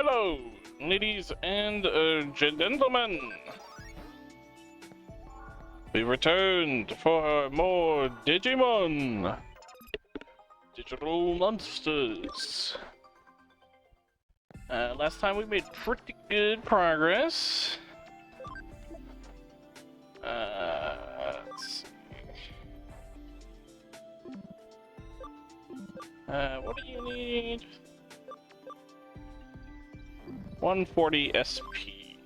Hello, ladies and gentlemen. We returned for more Digimon. Digital monsters. Last time we made pretty good progress. Let's see. What do you need? 140 SP.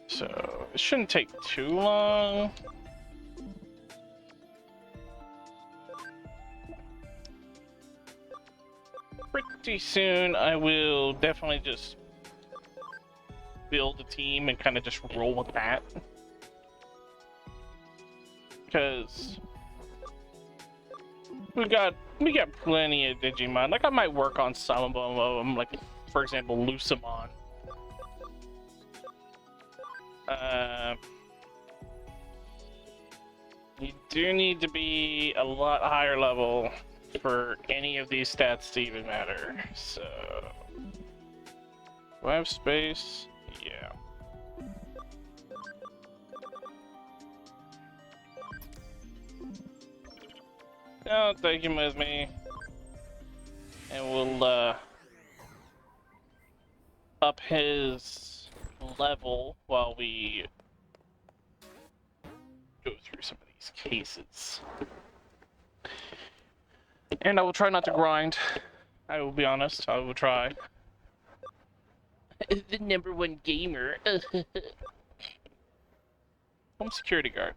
So, it shouldn't take too long. Pretty soon, I will definitely just build a team and kind of just roll with that. Because we got plenty of Digimon. Like, I might work on some of them, like, for example, Lucemon. You do need to be a lot higher level for any of these stats to even matter. So, do I have space? Yeah. I'll take him with me, and we'll up his level while we go through some of these cases. And I will try not to grind. I will be honest, I will try. The #1 gamer. Home security guard.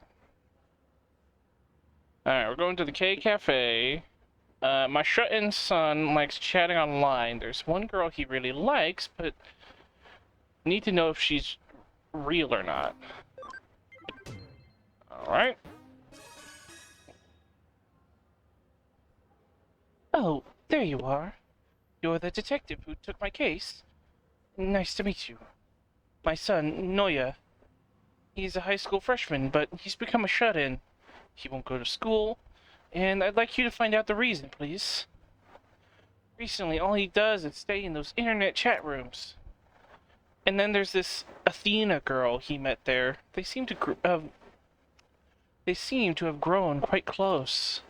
Alright, we're going to the K Cafe. My shut-in son likes chatting online. There's one girl he really likes, but need to know if she's real or not. Alright. Oh, there you are. You're the detective who took my case. Nice to meet you. My son, Noya. He's a high school freshman, but he's become a shut-in. He won't go to school, and I'd like you to find out the reason, please. Recently, all he does is stay in those internet chat rooms. And then there's this Athena girl he met there. They seem to have grown quite close.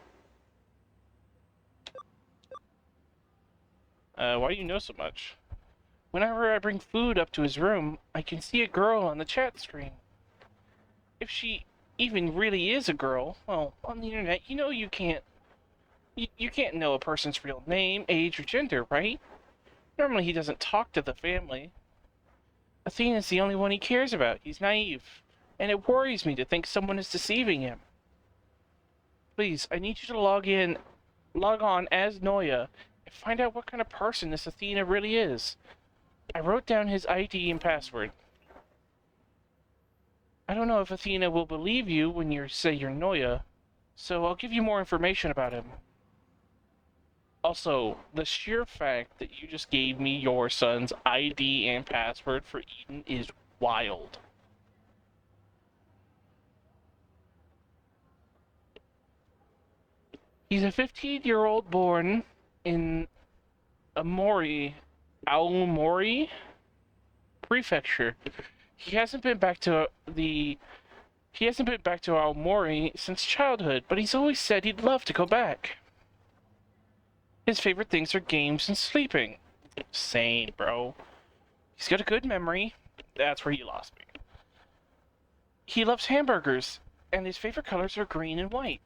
Why do you know so much? Whenever I bring food up to his room, I can see a girl on the chat screen. If she even really is a girl, well, on the internet, you know you can't know a person's real name, age, or gender, right? Normally he doesn't talk to the family. Athena's the only one he cares about. He's naive, and it worries me to think someone is deceiving him. Please, I need you to log on as Noya, and find out what kind of person this Athena really is. I wrote down his ID and password. I don't know if Athena will believe you when you say you're Noya, so I'll give you more information about him. Also, the sheer fact that you just gave me your son's ID and password for Eden is wild. He's a 15-year-old born in Aomori Prefecture. He hasn't been back to Aomori since childhood, but he's always said he'd love to go back. His favorite things are games and sleeping. Same, bro. He's got a good memory. That's where you lost me. He loves hamburgers, and his favorite colors are green and white.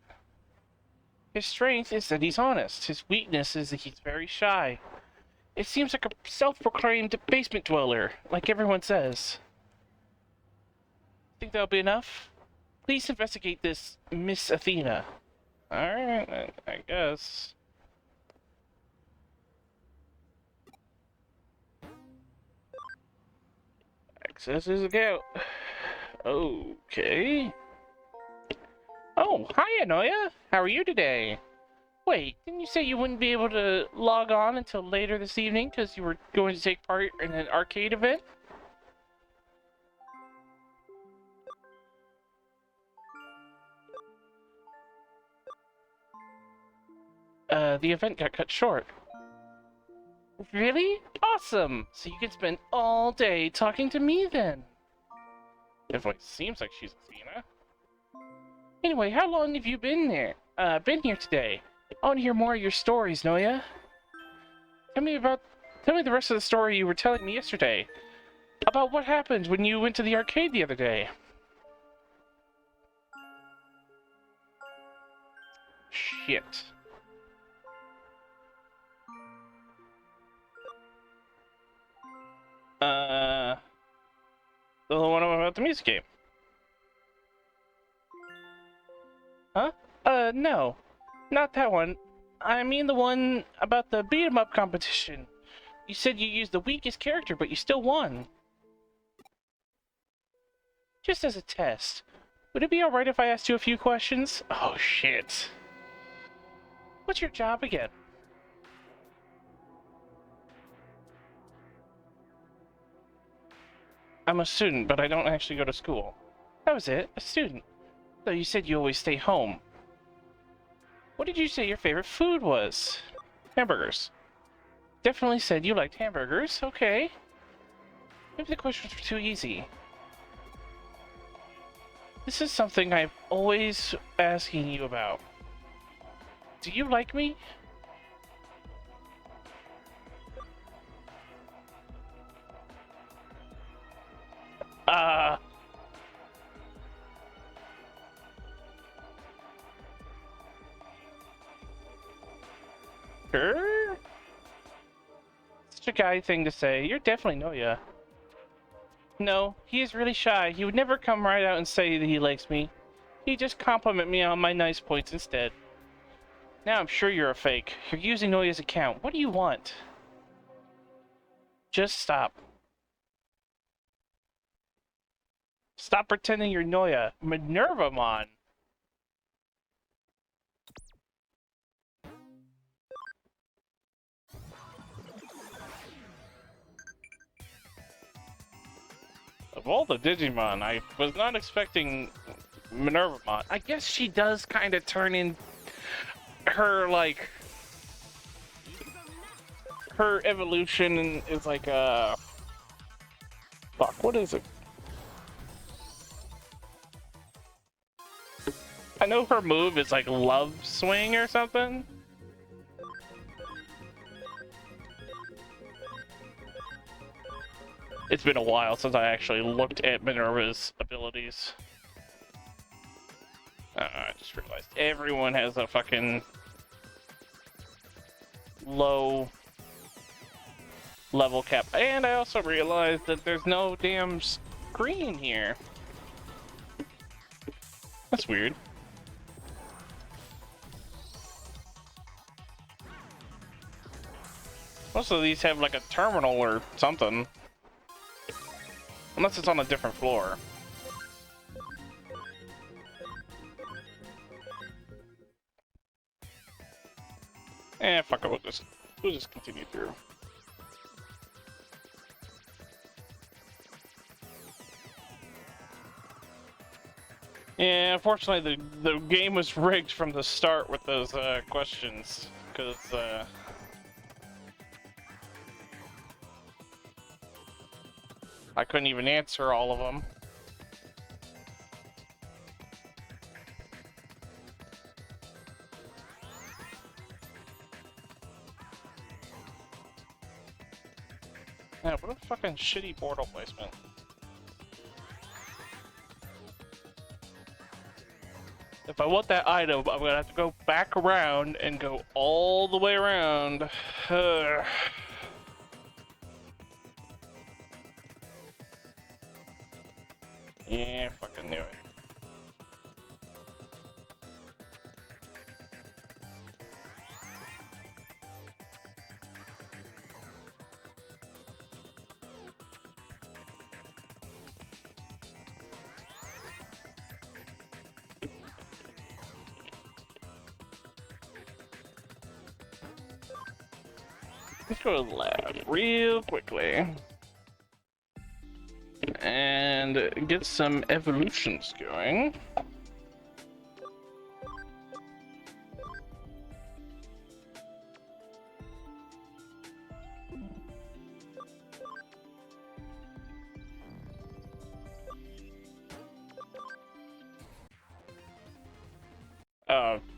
His strength is that he's honest. His weakness is that he's very shy. It seems like a self-proclaimed basement dweller, like everyone says. Think that'll be enough? Please investigate this Miss Athena. Alright, I guess. Access his account. Okay. Oh, hi, Anoya. How are you today? Wait, didn't you say you wouldn't be able to log on until later this evening because you were going to take part in an arcade event? the event got cut short. Really? Awesome! So you can spend all day talking to me then. Definitely seems like she's a Xena. Anyway, how long have you been there? Been here today? I want to hear more of your stories, Noya. Tell me the rest of the story you were telling me yesterday. About what happened when you went to the arcade the other day. Shit. The one about the music game. Huh? No. Not that one. I mean the one about the beat-em-up competition. You said you used the weakest character, but you still won. Just as a test. Would it be alright if I asked you a few questions? Oh, shit. What's your job again? I'm a student, but I don't actually go to school. That was it, a student. Though you said you always stay home. What did you say your favorite food was? Hamburgers. Definitely said you liked hamburgers, okay. Maybe the questions were too easy. This is something I've always asking you about. Do you like me? Sure? Such a guy thing to say. You're definitely Noya. No, he is really shy. He would never come right out and say that he likes me. He'd just compliment me on my nice points instead. Now I'm sure you're a fake. You're using Noya's account. What do you want? Just stop. Stop pretending you're Noya. Minervamon. Of all the Digimon, I was not expecting Minervamon. I guess she does kind of turn in her, like, her evolution is like fuck, what is it? I know her move is like Love Swing or something. It's been a while since I actually looked at Minerva's abilities. I just realized everyone has a fucking low level cap. And I also realized that there's no damn screen here. That's weird. Most of these have like a terminal or something. Unless it's on a different floor. Fuck it, we'll just continue through. Yeah, unfortunately the game was rigged from the start with those questions, because I couldn't even answer all of them. Yeah, what a fucking shitty portal placement. If I want that item, I'm gonna have to go back around and go all the way around. Yeah, fucking knew it. Let's go to the lab real quickly. And get some evolutions going.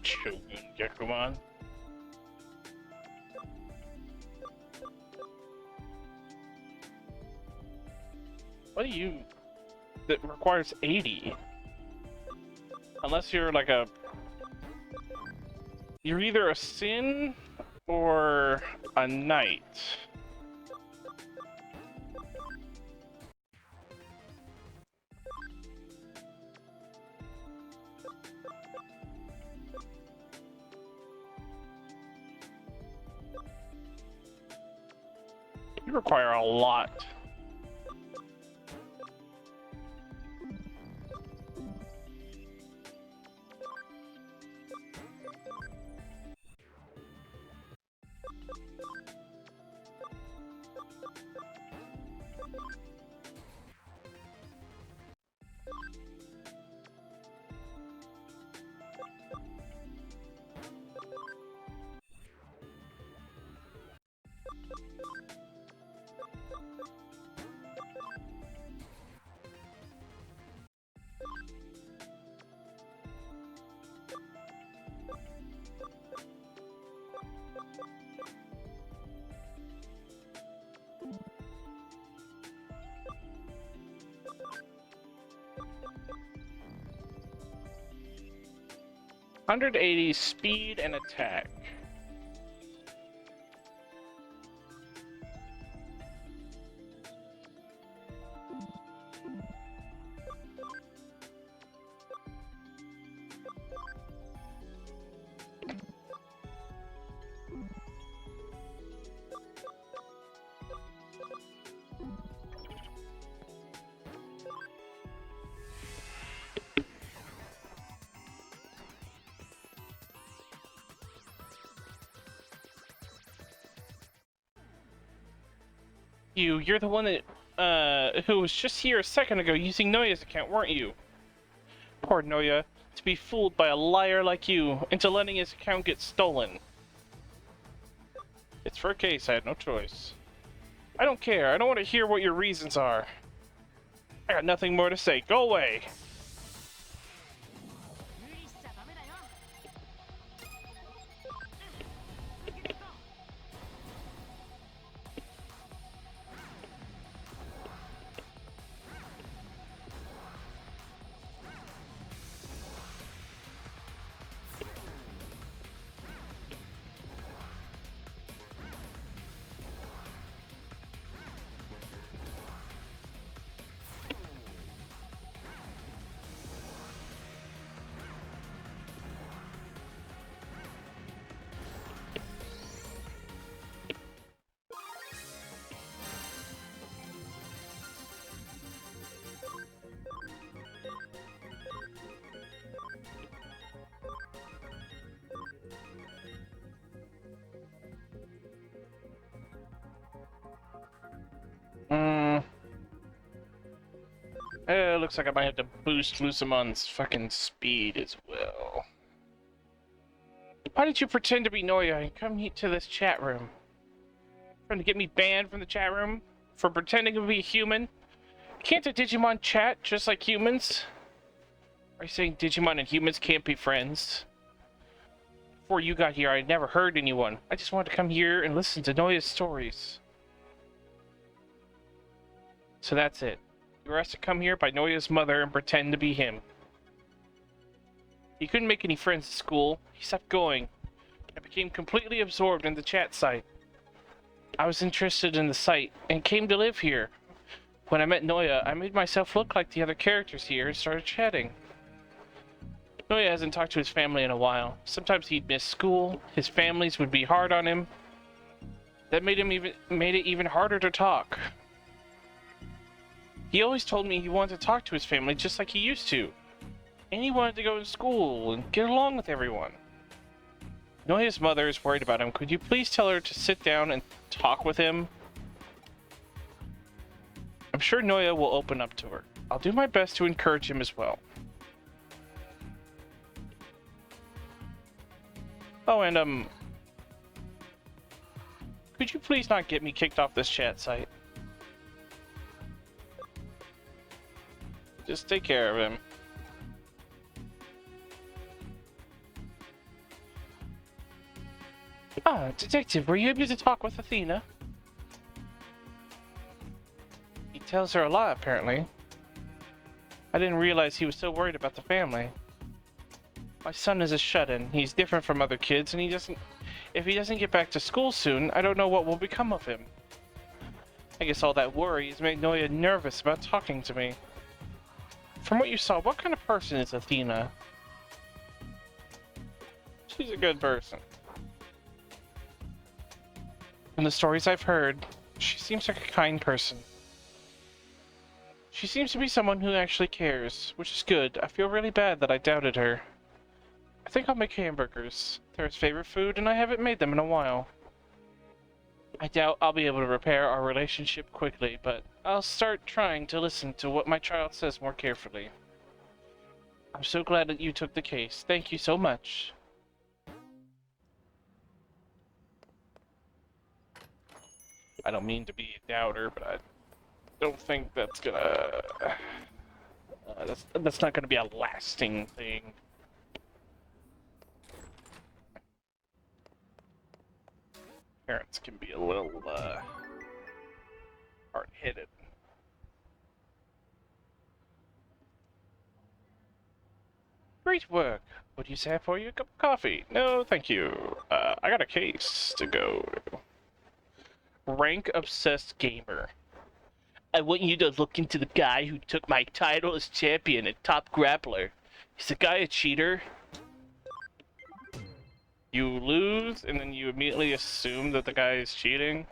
Shogun Gekomon. What do you... that requires 80? Unless you're like a... You're either a Sin or a Knight. You require a lot. $180 speed and attack. You're the one that, who was just here a second ago using Noya's account, weren't you? Poor Noya, to be fooled by a liar like you into letting his account get stolen. It's for a case, I had no choice. I don't care, I don't want to hear what your reasons are. I got nothing more to say, go away! Looks like I might have to boost Musamon's fucking speed as well. Why did you pretend to be Noya and come to this chat room? Trying to get me banned from the chat room? For pretending to be a human? Can't a Digimon chat just like humans? Are you saying Digimon and humans can't be friends? Before you got here, I never heard anyone. I just wanted to come here and listen to Noya's stories. So that's it. You were asked to come here by Noya's mother and pretend to be him. He couldn't make any friends at school. He stopped going. I became completely absorbed in the chat site. I was interested in the site and came to live here. When I met Noya, I made myself look like the other characters here and started chatting. Noya hasn't talked to his family in a while. Sometimes he'd miss school. His families would be hard on him. That made it even harder to talk. He always told me he wanted to talk to his family just like he used to. And he wanted to go to school and get along with everyone. Noya's mother is worried about him. Could you please tell her to sit down and talk with him? I'm sure Noya will open up to her. I'll do my best to encourage him as well. Oh, and could you please not get me kicked off this chat site? Just take care of him. Ah, detective, were you able to talk with Athena? He tells her a lot, apparently. I didn't realize he was so worried about the family. My son is a shut-in. He's different from other kids, and if he doesn't get back to school soon, I don't know what will become of him. I guess all that worry has made Noya nervous about talking to me. From what you saw, what kind of person is Athena? She's a good person. From the stories I've heard, she seems like a kind person. She seems to be someone who actually cares, which is good. I feel really bad that I doubted her. I think I'll make hamburgers. They're his favorite food, and I haven't made them in a while. I doubt I'll be able to repair our relationship quickly, but I'll start trying to listen to what my child says more carefully. I'm so glad that you took the case. Thank you so much. I don't mean to be a doubter, but I don't think that's gonna... that's not gonna be a lasting thing. Parents can be a little, hard-headed. Great work. What do you say for you? A cup of coffee? No, thank you. I got a case to go. Rank Obsessed Gamer. I want you to look into the guy who took my title as champion and top grappler. Is the guy a cheater? You lose, and then you immediately assume that the guy is cheating?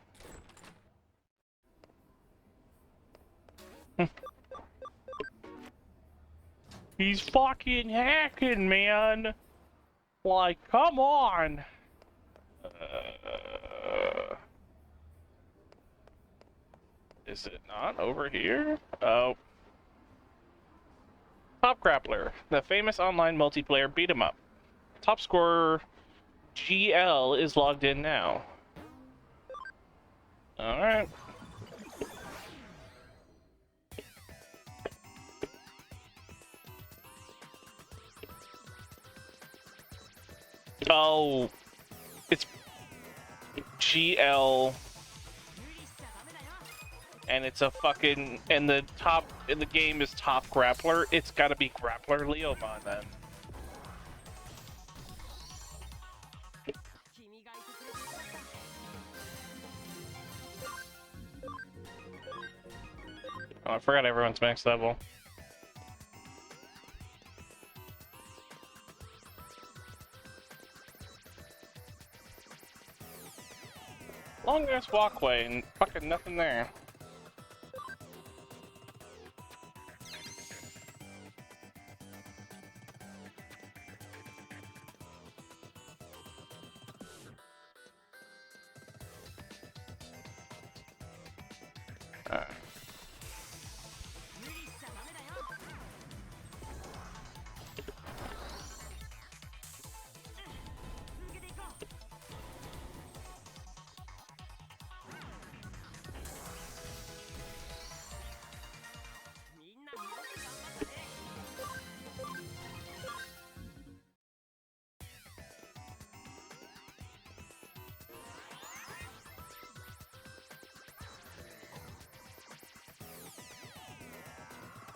He's fucking hacking, man! Like, come on! Is it not over here? Oh. Top Grappler, the famous online multiplayer beat 'em up. Top scorer GL is logged in now. Alright. Oh, it's GL, and it's a fucking, and the top in the game is Top Grappler. It's gotta be Grappler Leomon then. Oh, I forgot everyone's max level. Long ass walkway and fucking nothing there.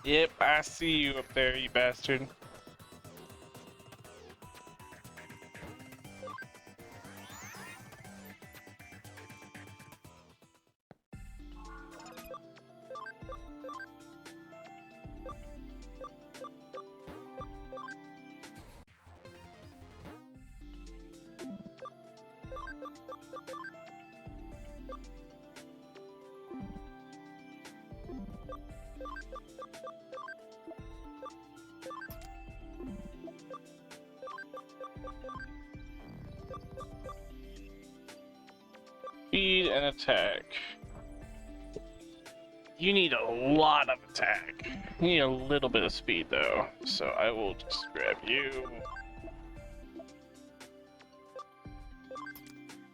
Yep, I see you up there, you bastard. Speed and attack. You need a lot of attack. You need a little bit of speed though. So I will just grab you.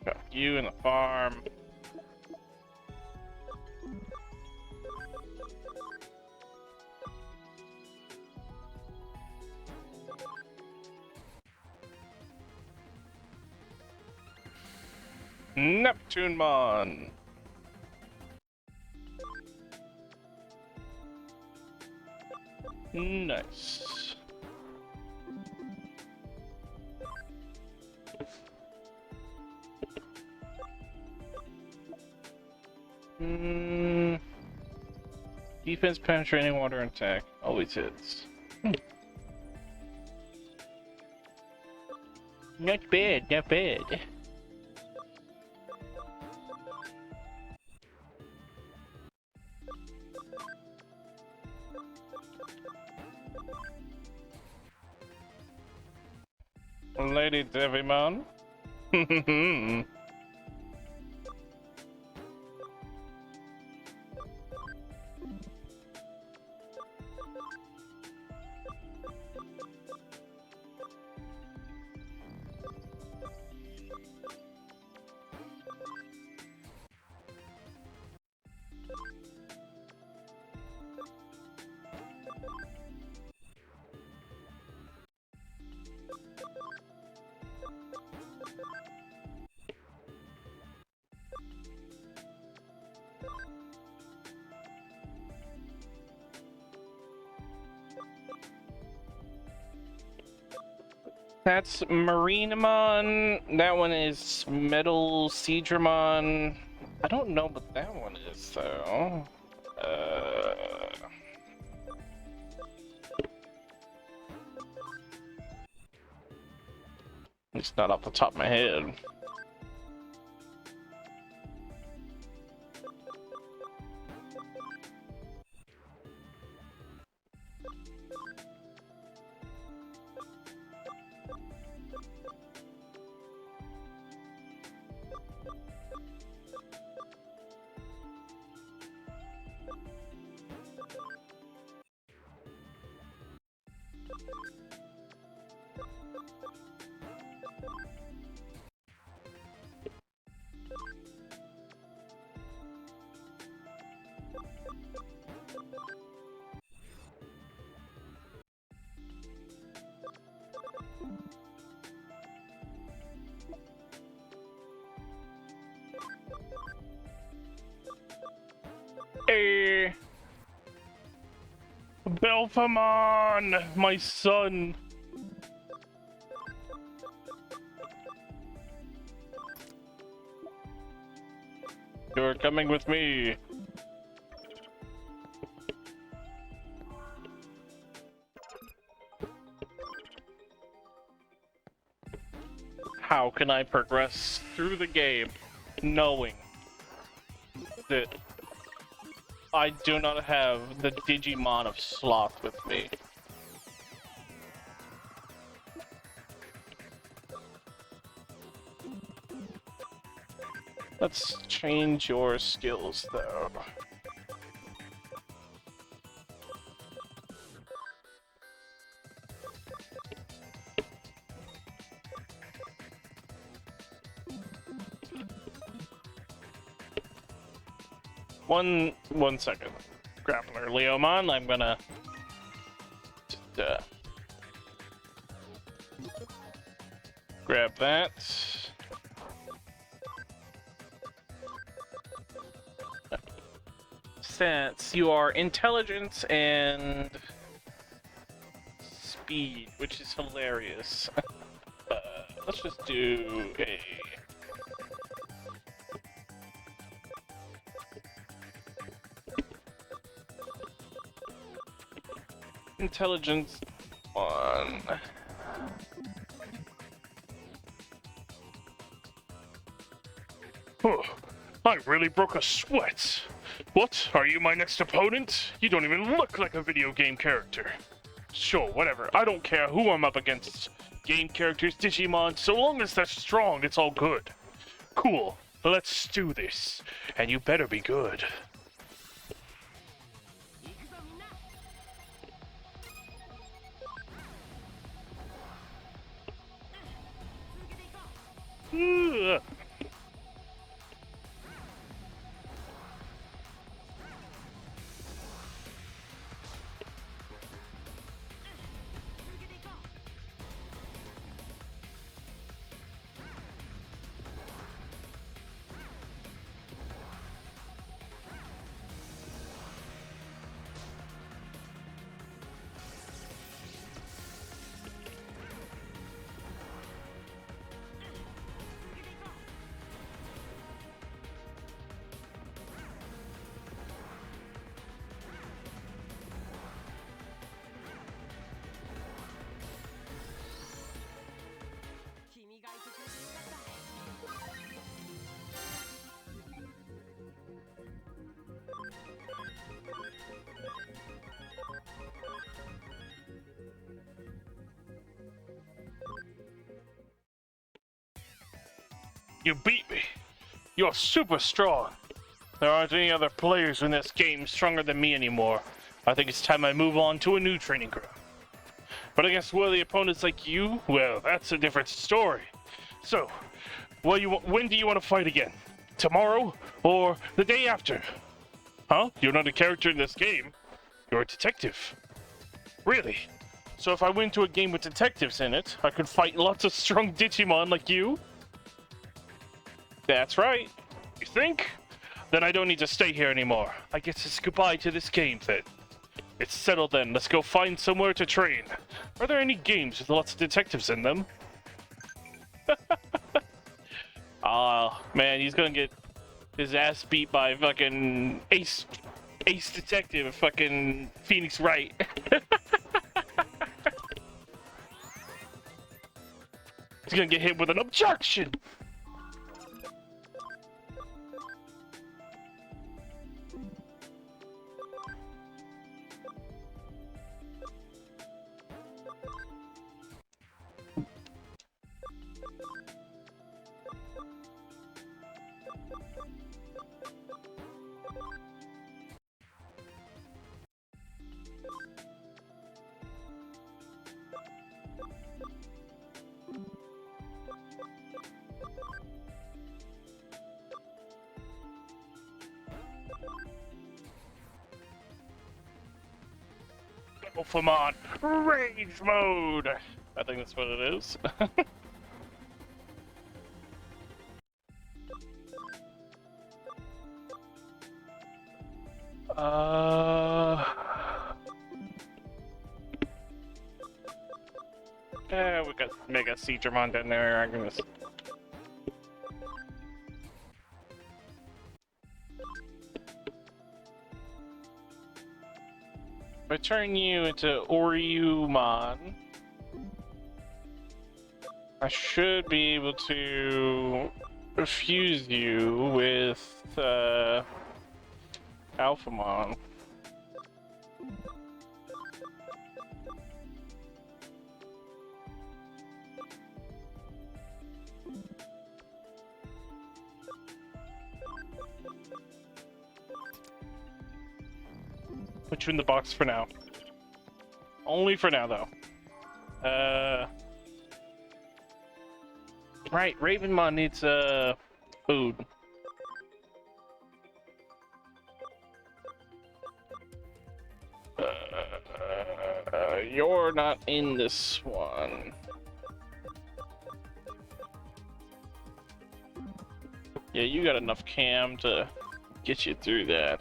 Got you in the farm. Neptunemon! Nice. Defense, penetrating, water, and attack. Always hits. Not bad, not bad. Lady Digimon. That's Marinemon. That one is Metal Seadramon. I don't know what that one is, though. It's not off the top of my head. Hey, Belphamon, my son. You're coming with me. How can I progress through the game knowing that I do not have the Digimon of Sleuth with me? Let's change your skills, though. One second. Grappler Leomon, I'm gonna just, grab that. Since you are intelligence and speed, which is hilarious. Let's just do a intelligence one. Oh, I really broke a sweat. What? Are you my next opponent? You don't even look like a video game character. Sure, whatever. I don't care who I'm up against. Game characters, Digimon, so long as they're strong, it's all good. Cool. Let's do this. And you better be good. Ugh. You beat me. You're super strong. There aren't any other players in this game stronger than me anymore. I think it's time I move on to a new training ground. But against worthy opponents like you, well, that's a different story. So, when do you want to fight again? Tomorrow or the day after? Huh? You're not a character in this game. You're a detective. Really? So if I went to a game with detectives in it, I could fight lots of strong Digimon like you? That's right. You think? Then I don't need to stay here anymore. I guess it's goodbye to this game then. It's settled then. Let's go find somewhere to train. Are there any games with lots of detectives in them? Ah, man, he's gonna get his ass beat by fucking Ace Detective, fucking Phoenix Wright. He's gonna get hit with an objection! Alphamon, rage mode! I think that's what it is. Yeah, we got Mega Digimon down there. I'm gonna. If I turn you into Oryumon, I should be able to fuse you with Alphamon. Put you in the box for now. Only for now, though. Right, Ravenmon needs food. You're not in this one. Yeah, you got enough cam to get you through that.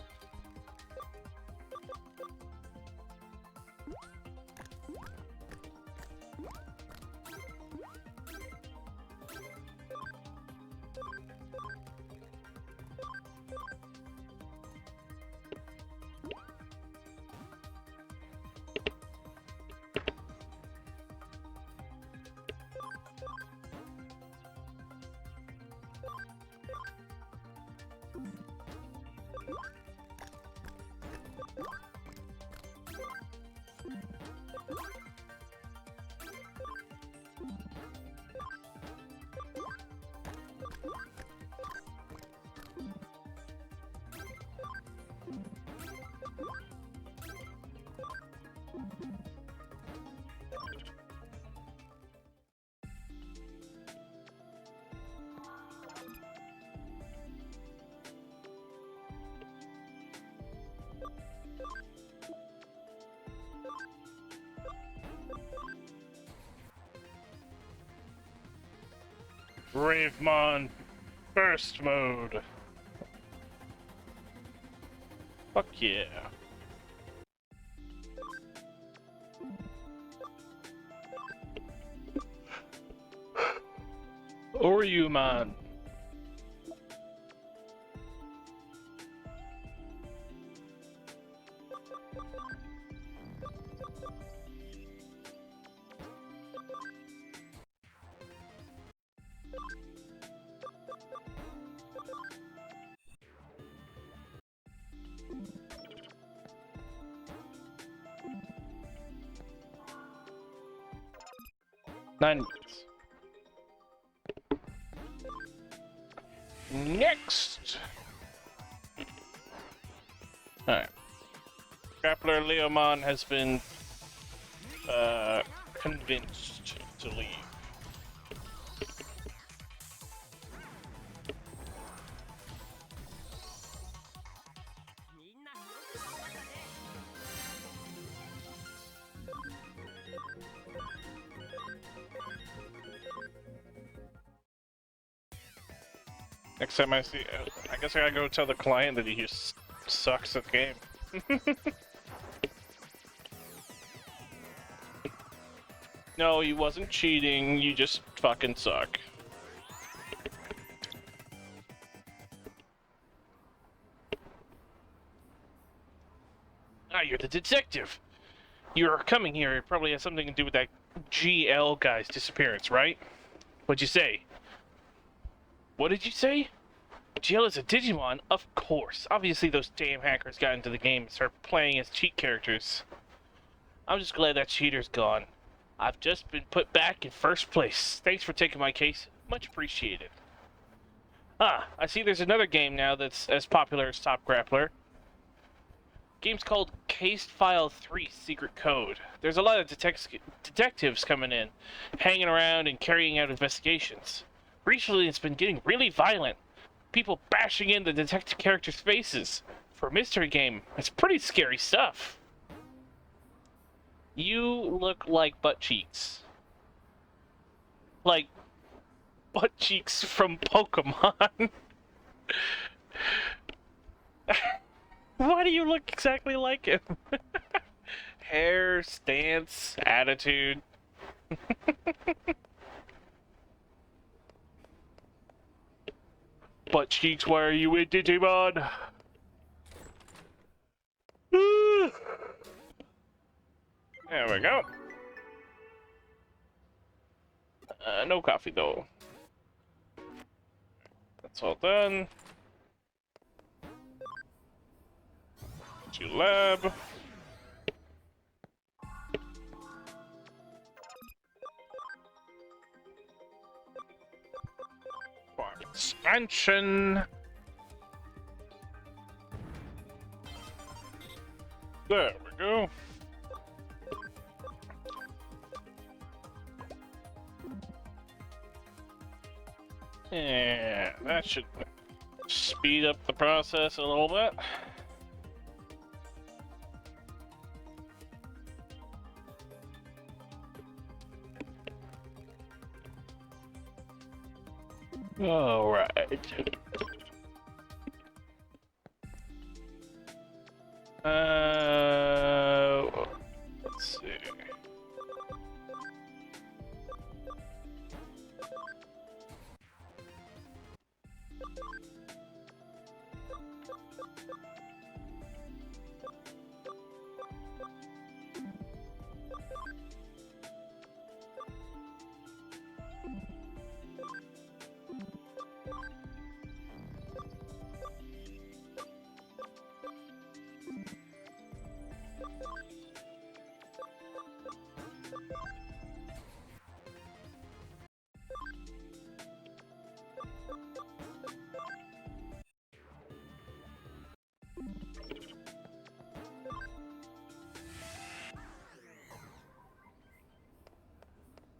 Bravemon, burst mode. Fuck yeah. Oryumon. Nine minutes. Next! Alright. Grappler Leomon has been convinced to leave. Next time I see, I guess I gotta go tell the client that he just sucks at the game. No, he wasn't cheating, you just fucking suck. Ah, you're the detective! You're coming here, it probably has something to do with that GL guy's disappearance, right? What'd you say? What did you say? GL is a Digimon? Of course. Obviously those damn hackers got into the game and started playing as cheat characters. I'm just glad that cheater's gone. I've just been put back in first place. Thanks for taking my case. Much appreciated. Ah, I see there's another game now that's as popular as Top Grappler. Game's called Case File 3 Secret Code. There's a lot of detectives coming in, hanging around and carrying out investigations. Recently it's been getting really violent. People bashing in the detective characters' faces. For a mystery game, it's pretty scary stuff. You look like butt cheeks. Like butt cheeks from Pokemon. Why do you look exactly like him? Hair, stance, attitude. Butt cheeks, why are you in Digimon? There we go. No coffee though. That's all done. To lab. Farm expansion. There we go. Yeah, that should speed up the process a little bit. All right. Let's see.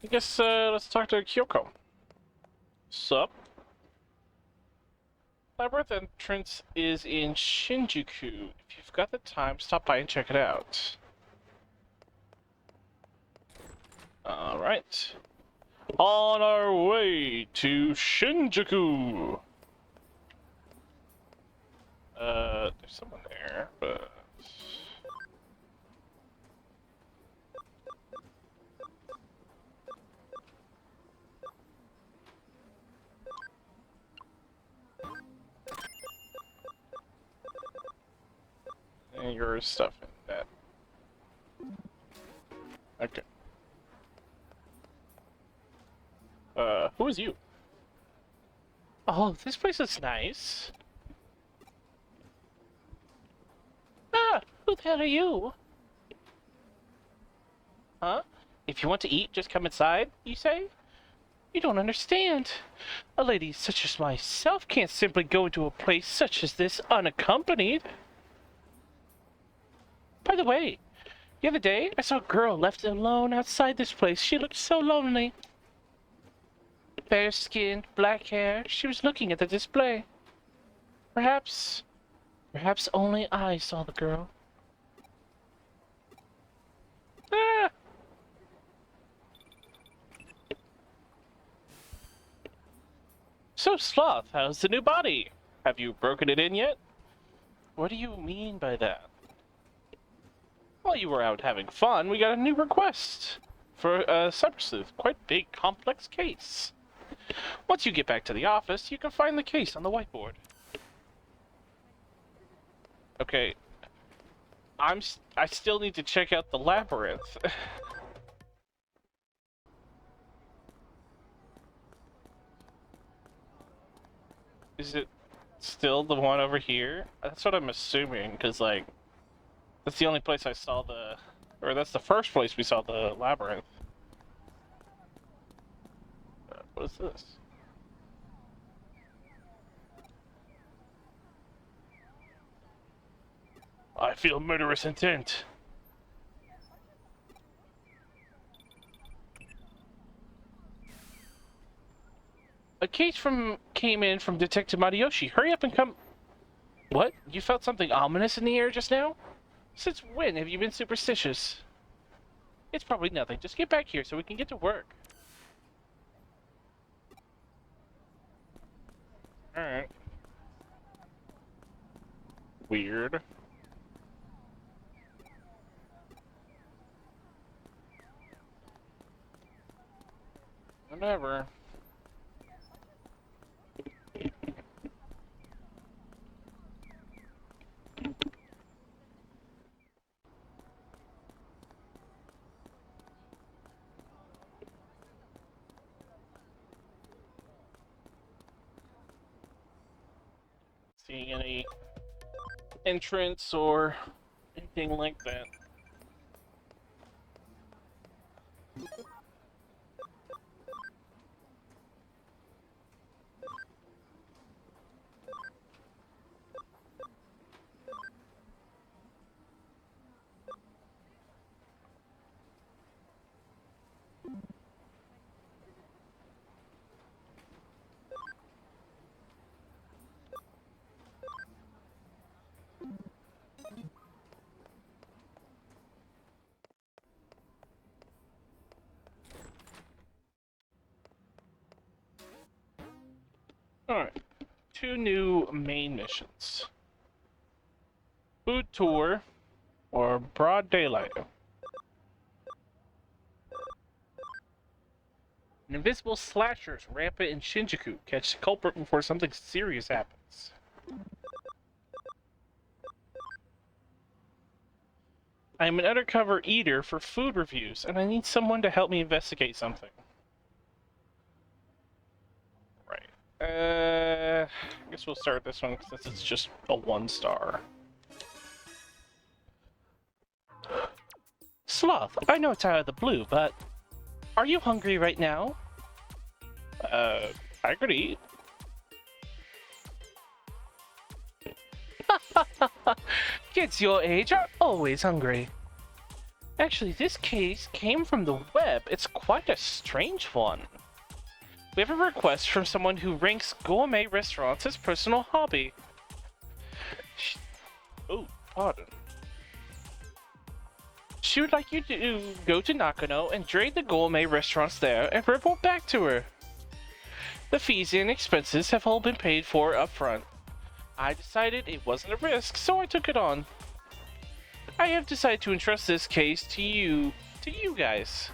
I guess let's talk to Kyoko. Sup? Labyrinth entrance is in Shinjuku. If you've got the time, stop by and check it out. Alright. On our way to Shinjuku! There's someone there, but... And your stuff in that. Okay. Who is you? Oh, this place is nice. Ah, who the hell are you? Huh? If you want to eat, just come inside, you say? You don't understand. A lady such as myself can't simply go into a place such as this unaccompanied. By the way, the other day I saw a girl left alone outside this place. She looked so lonely. Fair skin, black hair. She was looking at the display. Perhaps only I saw the girl. Ah! So, Sloth, how's the new body? Have you broken it in yet? What do you mean by that? While you were out having fun, we got a new request for a Cyber Sleuth. Quite big, complex case. Once you get back to the office, you can find the case on the whiteboard. Okay. I still need to check out the labyrinth. Is it still the one over here? That's what I'm assuming, because, like, that's the only place I saw the... Or that's the first place we saw the labyrinth. What is this? I feel murderous intent. A case came in from Detective Matayoshi. Hurry up and come... What? You felt something ominous in the air just now? Since when have you been superstitious? It's probably nothing. Just get back here so we can get to work. Alright. Weird. Whatever. Seeing any entrance or anything like that. Alright, 2 new main missions. Food tour or broad daylight. An invisible slasher is rampant in Shinjuku. Catch the culprit before something serious happens. I am an undercover eater for food reviews, and I need someone to help me investigate something. I guess we'll start this one since it's just a 1-star. Sloth, I know it's out of the blue, but are you hungry right now? I could eat. Kids your age are always hungry. Actually, this case came from the web. It's quite a strange one. We have a request from someone who ranks gourmet restaurants as personal hobby. Oh, pardon. She would like you to go to Nakano and raid the gourmet restaurants there and report back to her. The fees and expenses have all been paid for up front. I decided it wasn't a risk, so I took it on. I have decided to entrust this case to you guys.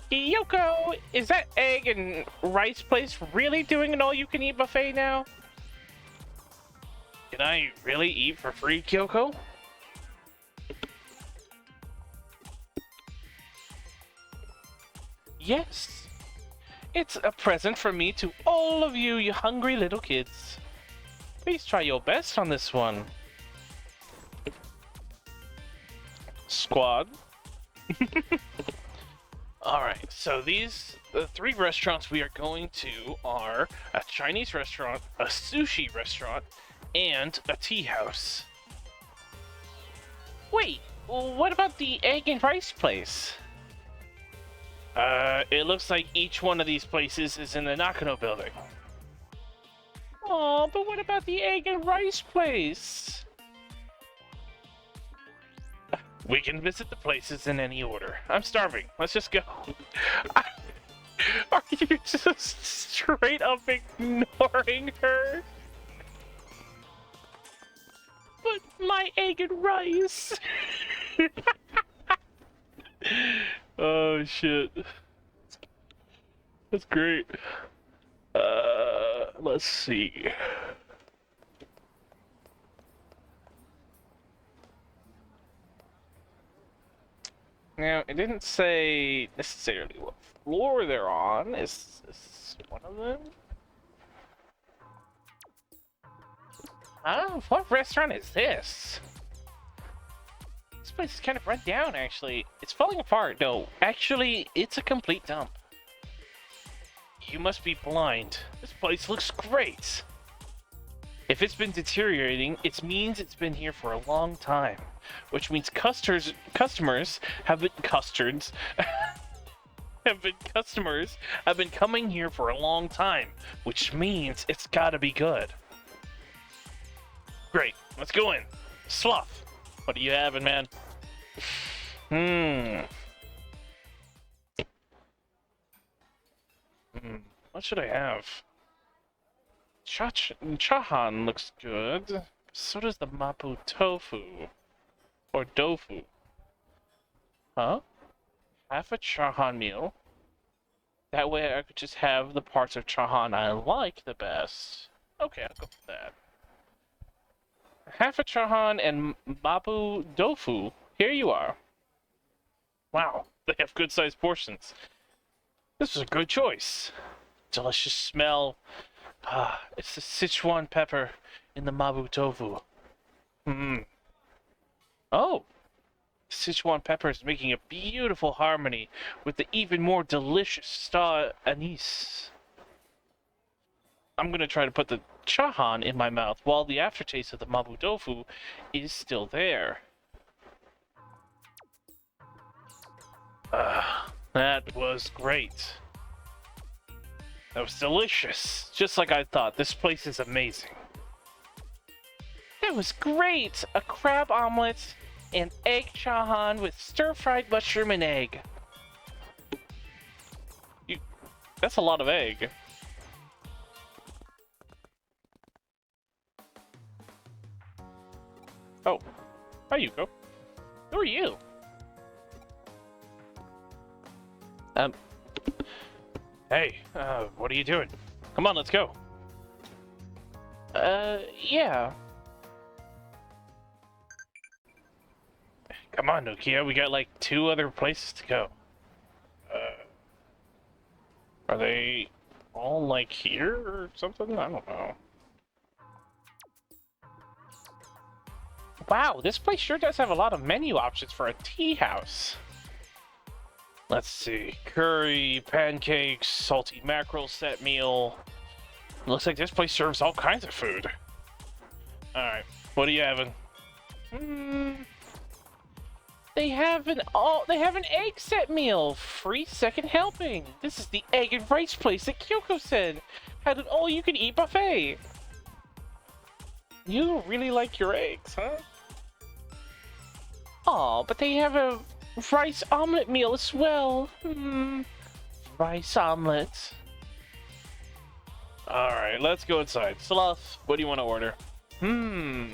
Yoko, is that egg and rice place really doing an all-you-can-eat buffet now? Can I really eat for free, Kyoko? Yes. It's a present from me to all of you, you hungry little kids. Please try your best on this one. Squad, Alright, so the three restaurants we are going to are a Chinese restaurant, a sushi restaurant, and a tea house. Wait, what about the egg and rice place? It looks like each one of these places is in the Nakano building. Oh, but what about the egg and rice place? We can visit the places in any order. I'm starving. Let's just go. Are you just straight up ignoring her? But my egg and rice. Oh shit. That's great. Let's see. Now, it didn't say necessarily what floor they're on. Is this one of them? Oh, what restaurant is this? This place is kind of run down, actually. It's falling apart. No, actually, it's a complete dump. You must be blind. This place looks great. If it's been deteriorating, it means it's been here for a long time, which means customers have been have been coming here for a long time, which means it's gotta be good. Great, let's go in. Sleuth, what are you having, man? What should I have? Chahan looks good. So does the mapo tofu. Or dofu. Huh? Half a chahan meal. That way I could just have the parts of chahan I like the best. Okay, I'll go with that. Half a chahan and mapo tofu. Here you are. Wow, they have good-sized portions. This was a good choice. Delicious smell. Ah, it's the Sichuan pepper in the mabu tofu. Oh, Sichuan pepper is making a beautiful harmony with the even more delicious star anise. I'm gonna try to put the chahan in my mouth while the aftertaste of the mabu tofu is still there. That was great. That was delicious. Just like I thought. This place is amazing. That was great! A crab omelet and egg chahan with stir-fried mushroom and egg. That's a lot of egg. Oh. Hi, Yuko. Who are you? Hey, what are you doing? Come on, let's go. Yeah. Come on, Nokia, we got like 2 other places to go. Are they all like here or something? I don't know. Wow, this place sure does have a lot of menu options for a tea house. Let's see. Curry, pancakes, salty mackerel set meal. Looks like this place serves all kinds of food. Alright, what are you having? They have an egg set meal. Free second helping. This is the egg and rice place that Kyoko said had an all-you-can-eat buffet. You really like your eggs, huh? Aw, but they have a rice omelet meal as well. Rice omelet. Alright, let's go inside. Sleuth, what do you want to order? Oh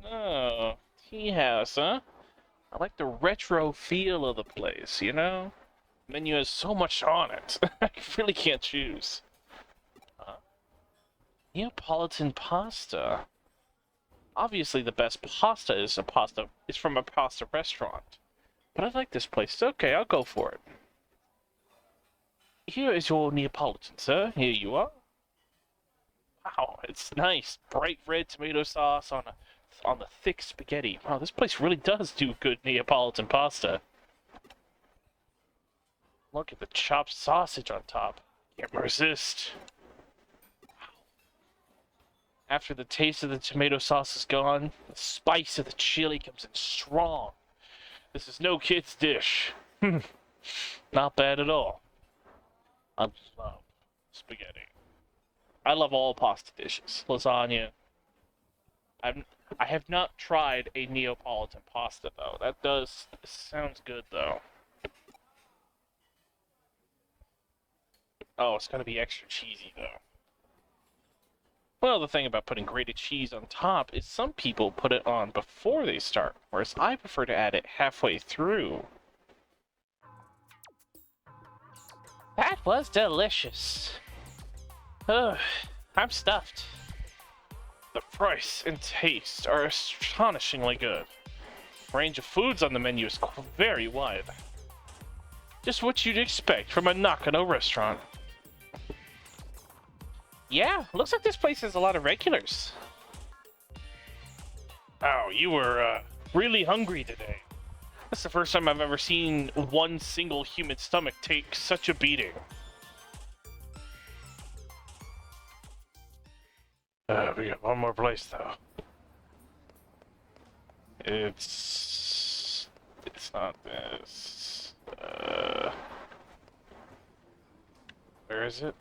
no. Tea house, huh? I like the retro feel of the place, you know? The menu has so much on it. I really can't choose. Neapolitan pasta. Obviously the best pasta is from a pasta restaurant. But I like this place. Okay, I'll go for it. Here is your Neapolitan, sir. Here you are. Wow, it's nice. Bright red tomato sauce on a on the thick spaghetti. Wow, this place really does do good Neapolitan pasta. Look at the chopped sausage on top. Can't resist. After the taste of the tomato sauce is gone, the spice of the chili comes in strong. This is no kid's dish. Not bad at all. I love spaghetti. I love all pasta dishes. Lasagna. I have not tried a Neapolitan pasta though. That sounds good though. Oh, it's gonna be extra cheesy though. Well, the thing about putting grated cheese on top is some people put it on before they start, whereas I prefer to add it halfway through. That was delicious. Ugh, I'm stuffed. The price and taste are astonishingly good. The range of foods on the menu is very wide. Just what you'd expect from a Nakano restaurant. Yeah, looks like this place has a lot of regulars. Oh, you were really hungry today. That's the first time I've ever seen one single human stomach take such a beating. We got one more place though. It's not this. Where is it?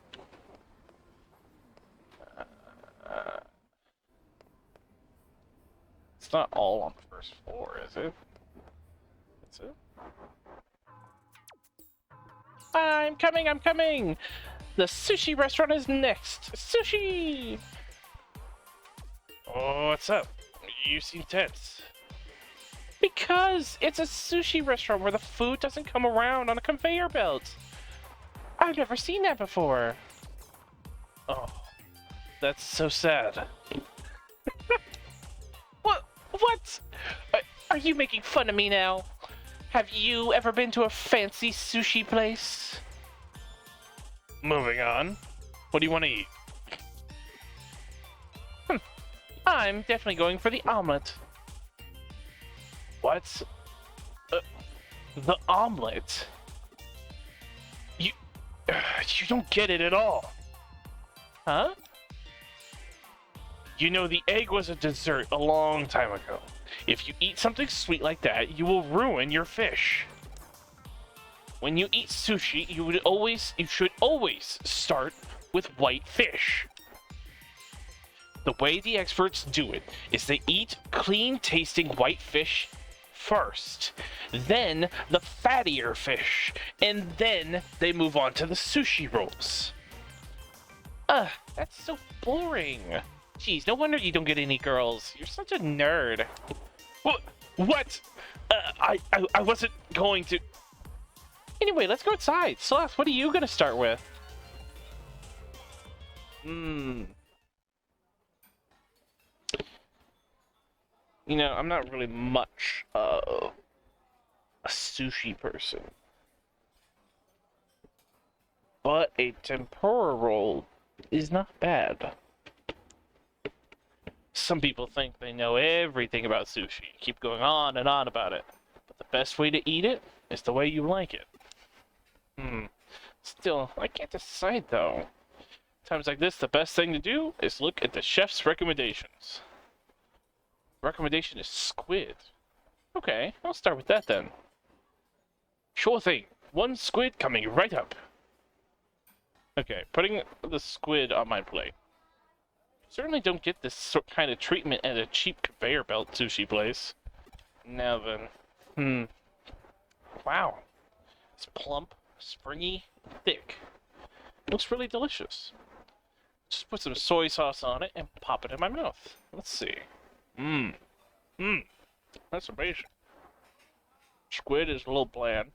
It's not all on the first floor, is it? That's it? I'm coming, I'm coming! The sushi restaurant is next! Sushi! Oh, what's up? You seem tense. Because it's a sushi restaurant where the food doesn't come around on a conveyor belt. I've never seen that before. Oh, that's so sad. What? Are you making fun of me now? Have you ever been to a fancy sushi place? Moving on. What do you want to eat? I'm definitely going for the omelet. What? The omelet? You don't get it at all. Huh? You know, the egg was a dessert a long time ago. If you eat something sweet like that, you will ruin your fish. When you eat sushi, you should always start with white fish. The way the experts do it is they eat clean-tasting white fish first, then the fattier fish, and then they move on to the sushi rolls. That's so boring. Jeez, no wonder you don't get any girls. You're such a nerd. What? I wasn't going to... Anyway, let's go outside. Sleuth, what are you gonna start with? You know, I'm not really much of a sushi person. But a tempura roll is not bad. Some people think they know everything about sushi. Keep going on and on about it. But the best way to eat it is the way you like it. Still, I can't decide though. Times like this, the best thing to do is look at the chef's recommendations. Recommendation is squid. Okay, I'll start with that then. Sure thing. One squid coming right up. Okay, putting the squid on my plate. Certainly don't get this kind of treatment at a cheap conveyor belt sushi place. Now then. Wow. It's plump, springy, thick. Looks really delicious. Just put some soy sauce on it and pop it in my mouth. Let's see. That's amazing. Squid is a little bland.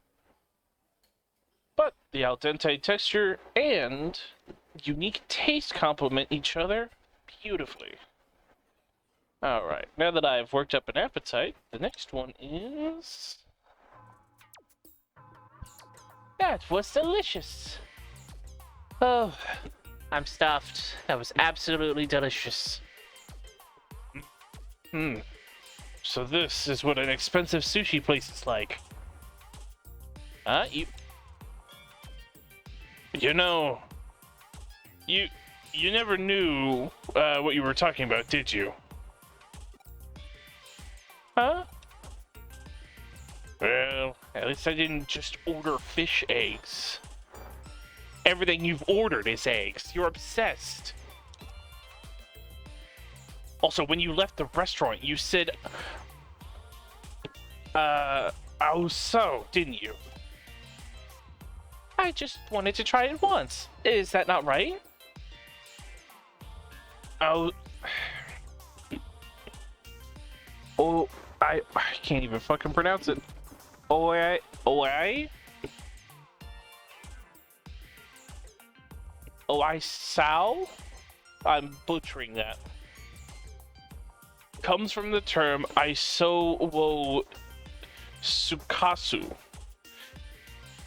But the al dente texture and unique taste complement each other beautifully. Alright, now that I've worked up an appetite, the next one is... That was delicious! Oh, I'm stuffed. That was absolutely delicious. Hmm. So this is what an expensive sushi place is like. You know, you never knew what you were talking about, did you? Huh? Well, at least I didn't just order fish eggs. Everything you've ordered is eggs. You're obsessed. Also, when you left the restaurant, you said, oh so, didn't you? I just wanted to try it once. Is that not right? Oh... Oh, I can't even fucking pronounce it. Sao? I'm butchering that. Comes from the term Iso wo Sukasu.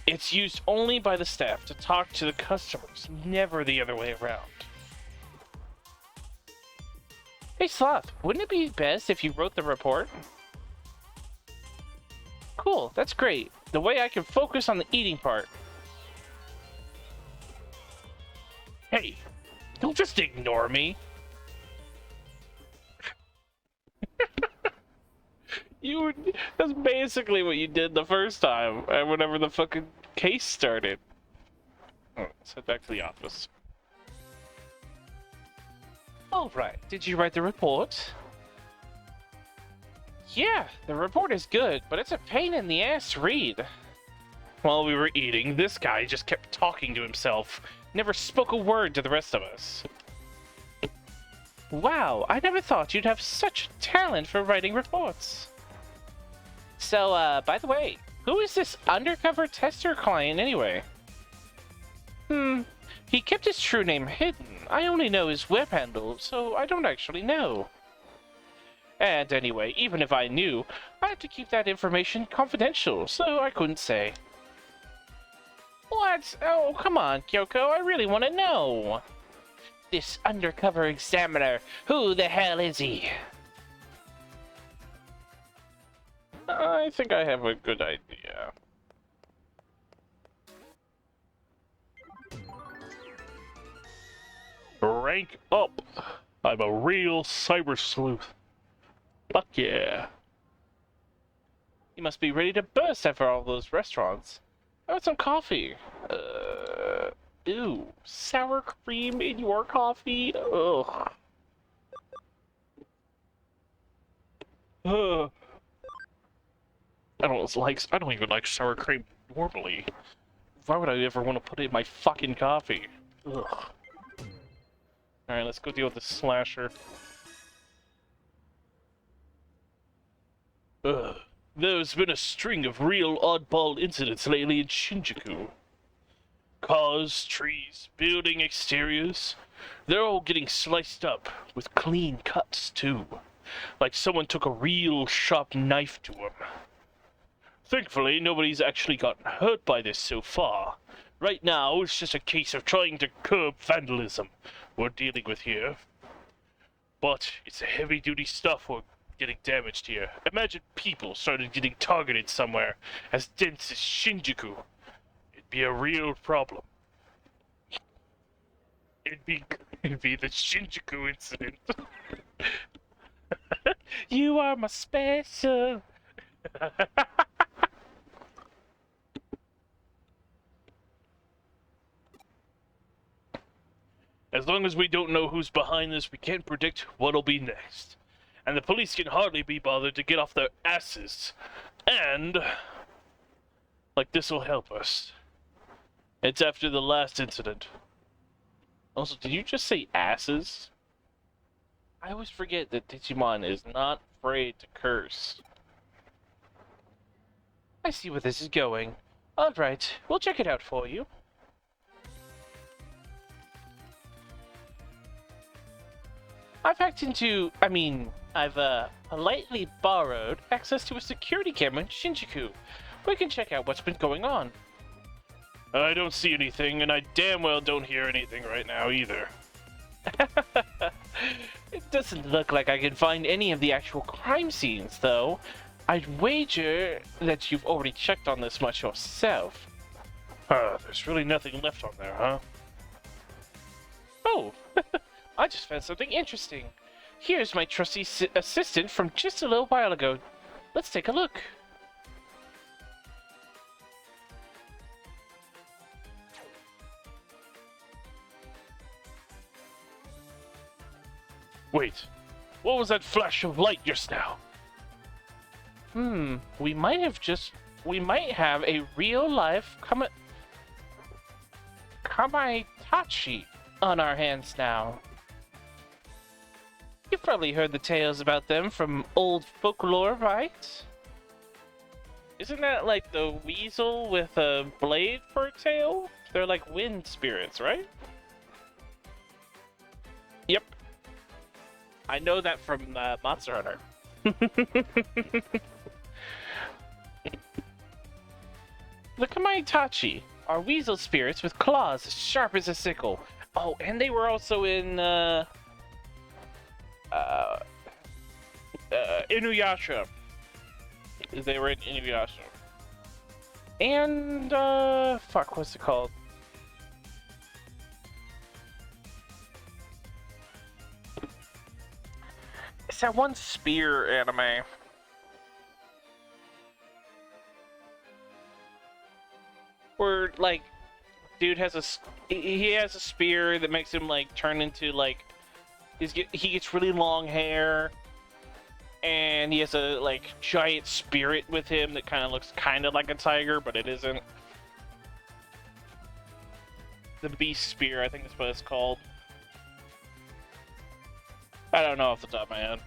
It's used only by the staff to talk to the customers, never the other way around. Hey Sleuth, wouldn't it be best if you wrote the report? Cool, that's great. The way I can focus on the eating part. Hey, don't just ignore me. That's basically what you did the first time, whenever the fucking case started. Oh, let's head back to the office. Alright, did you write the report? Yeah, the report is good, but it's a pain in the ass to read. While we were eating, this guy just kept talking to himself, never spoke a word to the rest of us. Wow, I never thought you'd have such talent for writing reports. So, by the way, who is this undercover tester client anyway? He kept his true name hidden. I only know his web handle, so I don't actually know. And anyway, even if I knew, I had to keep that information confidential, so I couldn't say. What? Oh, come on, Kyoko, I really want to know. This undercover examiner, who the hell is he? I think I have a good idea. Rank up! I'm a real cyber sleuth. Fuck yeah. You must be ready to burst after all those restaurants. I want some coffee. Ew. Sour cream in your coffee? Ugh. I don't even like sour cream normally. Why would I ever want to put it in my fucking coffee? Ugh. Alright, let's go deal with the slasher. There's been a string of real oddball incidents lately in Shinjuku. Cars, trees, building exteriors, they're all getting sliced up, with clean cuts too. Like someone took a real sharp knife to them. Thankfully, nobody's actually gotten hurt by this so far. Right now, it's just a case of trying to curb vandalism we're dealing with here. But it's a heavy-duty stuff we're getting damaged here. Imagine people started getting targeted somewhere as dense as Shinjuku. It'd be a real problem. It'd be the Shinjuku incident. You are my special. As long as we don't know who's behind this, we can't predict what'll be next. And the police can hardly be bothered to get off their asses. And... like, this'll help us. It's after the last incident. Also, did you just say asses? I always forget that Digimon is not afraid to curse. I see where this is going. Alright, we'll check it out for you. I've politely borrowed access to a security camera in Shinjuku. We can check out what's been going on. I don't see anything, and I damn well don't hear anything right now either. It doesn't look like I can find any of the actual crime scenes, though. I'd wager that you've already checked on this much yourself. There's really nothing left on there, huh? Oh, I just found something interesting. Here's my trusty assistant from just a little while ago. Let's take a look. Wait, what was that flash of light just now? We might have a real life Kamaitachi on our hands now. You've probably heard the tales about them from old folklore, right? Isn't that like the weasel with a blade for a tail? They're like wind spirits, right? Yep. I know that from Monster Hunter. The Kamaitachi are weasel spirits with claws as sharp as a sickle. Oh, and they were also in Inuyasha. They were in Inuyasha. And fuck, what's it called? It's that one spear anime. Where like, dude has he has a spear that makes him like turn into like, he gets really long hair, and he has a like giant spirit with him that kind of looks kind of like a tiger, but it isn't. The beast spear, I think that's what it's called. I don't know off the top of my head,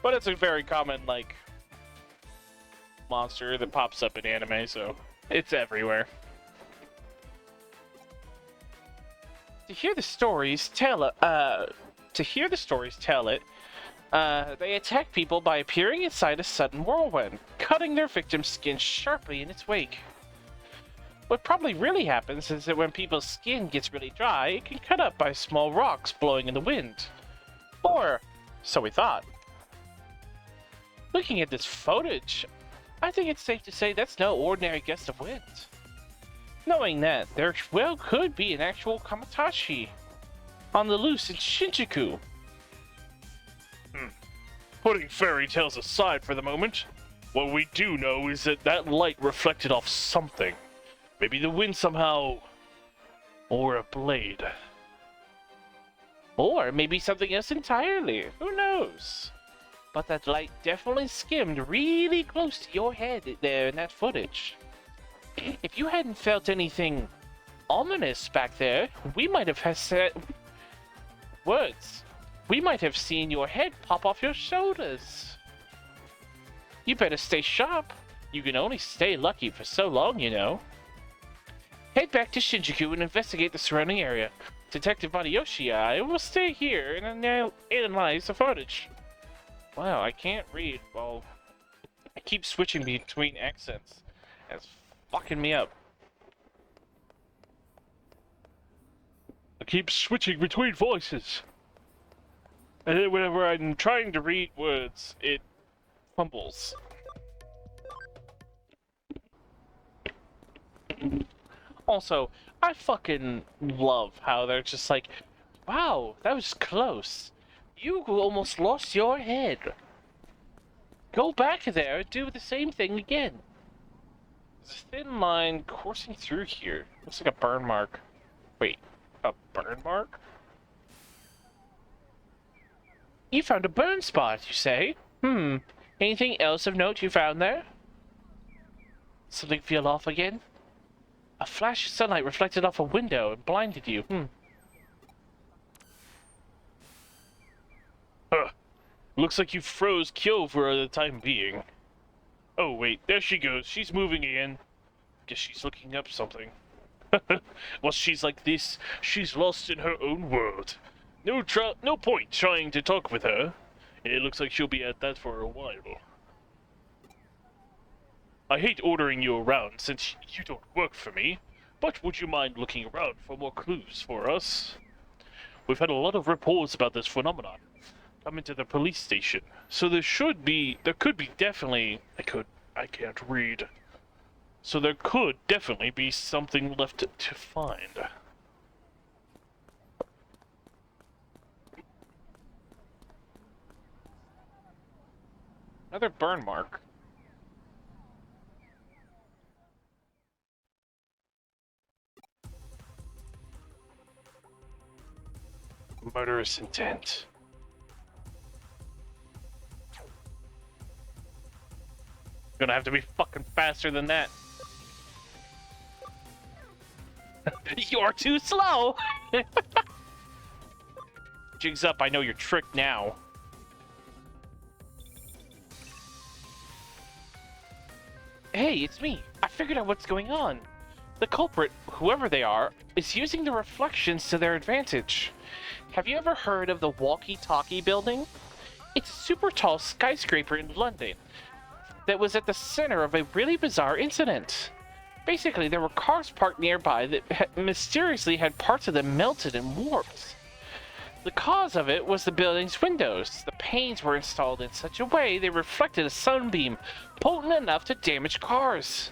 but it's a very common like monster that pops up in anime, so it's everywhere. To hear the stories tell it, they attack people by appearing inside a sudden whirlwind, cutting their victim's skin sharply in its wake. What probably really happens is that when people's skin gets really dry, it can cut up by small rocks blowing in the wind. Or, so we thought. Looking at this footage, I think it's safe to say that's no ordinary gust of wind. Knowing that, there well could be an actual Kamaitachi on the loose in Shinjuku. Putting fairy tales aside for the moment, what we do know is that that light reflected off something. Maybe the wind somehow, or a blade. Or maybe something else entirely. Who knows? But that light definitely skimmed really close to your head there in that footage. If you hadn't felt anything ominous back there, we might have said words. We might have seen your head pop off your shoulders. You better stay sharp. You can only stay lucky for so long, you know. Head back to Shinjuku and investigate the surrounding area. Detective Matayoshi, I will stay here and analyze the footage. Wow, I can't read. Well, I keep switching between accents. It's fucking me up. I keep switching between voices. And then whenever I'm trying to read words, it fumbles. Also, I fucking love how they're just like, wow, that was close. You almost lost your head. Go back there and do the same thing again. There's a thin line coursing through here. Looks like a burn mark. Wait, a burn mark? You found a burn spot, you say? Anything else of note you found there? Something feel off again? A flash of sunlight reflected off a window and blinded you. Looks like you froze Kyo for the time being. Oh wait, there she goes. She's moving again. Guess she's looking up something. Well, she's like this. She's lost in her own world. No point trying to talk with her. It looks like she'll be at that for a while. I hate ordering you around since you don't work for me, but would you mind looking around for more clues for us? We've had a lot of reports about this phenomenon coming to the police station. So there could be definitely, I can't read. So there could definitely be something left to find. Another burn mark. Murderous intent. Gonna have to be fucking faster than that. You're too slow! Jigs up, I know your trick now. Hey, it's me. I figured out what's going on. The culprit, whoever they are, is using the reflections to their advantage. Have you ever heard of the Walkie-Talkie building? It's a super tall skyscraper in London that was at the center of a really bizarre incident. Basically, there were cars parked nearby that mysteriously had parts of them melted and warped. The cause of it was the building's windows. The panes were installed in such a way they reflected a sunbeam potent enough to damage cars.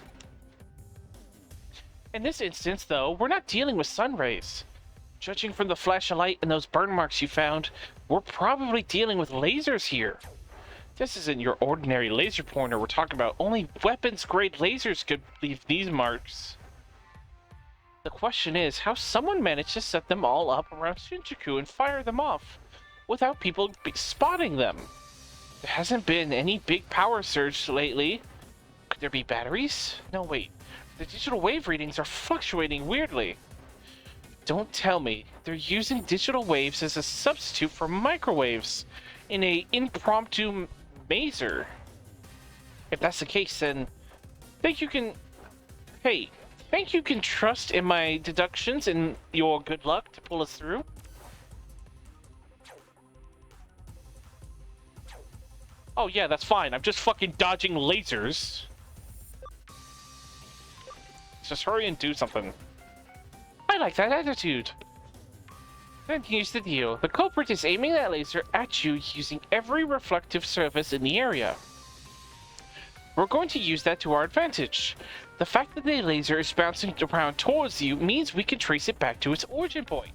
In this instance, though, we're not dealing with sun rays. Judging from the flash of light and those burn marks you found, we're probably dealing with lasers here. This isn't your ordinary laser pointer we're talking about. Only weapons-grade lasers could leave these marks. The question is how someone managed to set them all up around Shinjuku and fire them off without people spotting them. There hasn't been any big power surge lately. Could there be batteries? No, wait. The digital wave readings are fluctuating weirdly. Don't tell me they're using digital waves as a substitute for microwaves in a impromptu maser. If that's the case, then think you can trust in my deductions and your good luck to pull us through? Oh yeah, that's fine. I'm just fucking dodging lasers. Just hurry and do something. I like that attitude. Then here's the deal. The culprit is aiming that laser at you using every reflective surface in the area. We're going to use that to our advantage. The fact that the laser is bouncing around towards you means we can trace it back to its origin point.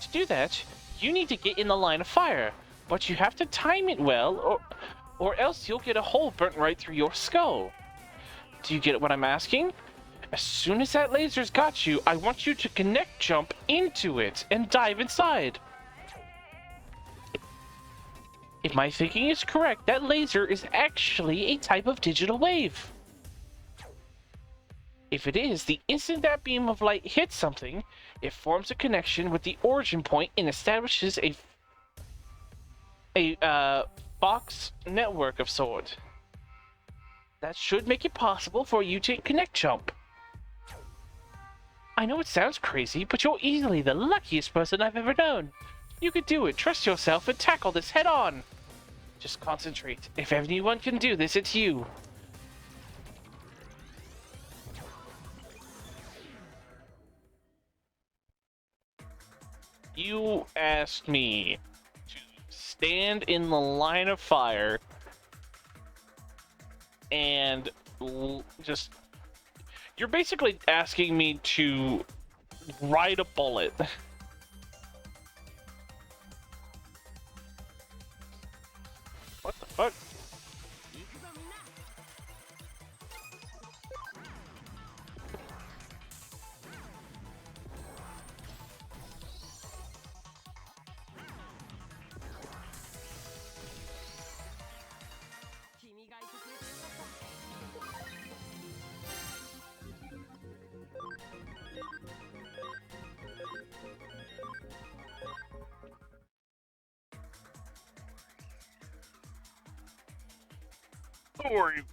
To do that, you need to get in the line of fire, but you have to time it well, or else you'll get a hole burnt right through your skull. Do you get what I'm asking? As soon as that laser's got you, I want you to connect jump into it and dive inside. If my thinking is correct, that laser is actually a type of digital wave. If it is, the instant that beam of light hits something, it forms a connection with the origin point and establishes a box network of sort. That should make it possible for you to connect jump. I know it sounds crazy, but you're easily the luckiest person I've ever known. You can do it. Trust yourself and tackle this head on. Just concentrate. If anyone can do this, it's you. You asked me to stand in the line of fire and just... You're basically asking me to ride a bullet. What the fuck? Who are you?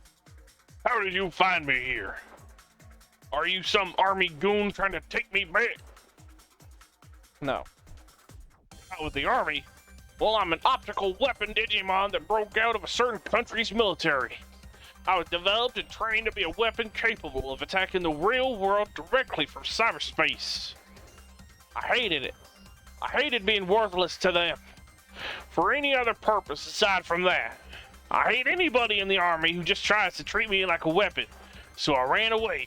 How did you find me here? Are you some army goon trying to take me back? No. Out with the army? Well, I'm an optical weapon Digimon that broke out of a certain country's military. I was developed and trained to be a weapon capable of attacking the real world directly from cyberspace. I hated it. I hated being worthless to them. For any other purpose aside from that. I hate anybody in the army who just tries to treat me like a weapon. So I ran away.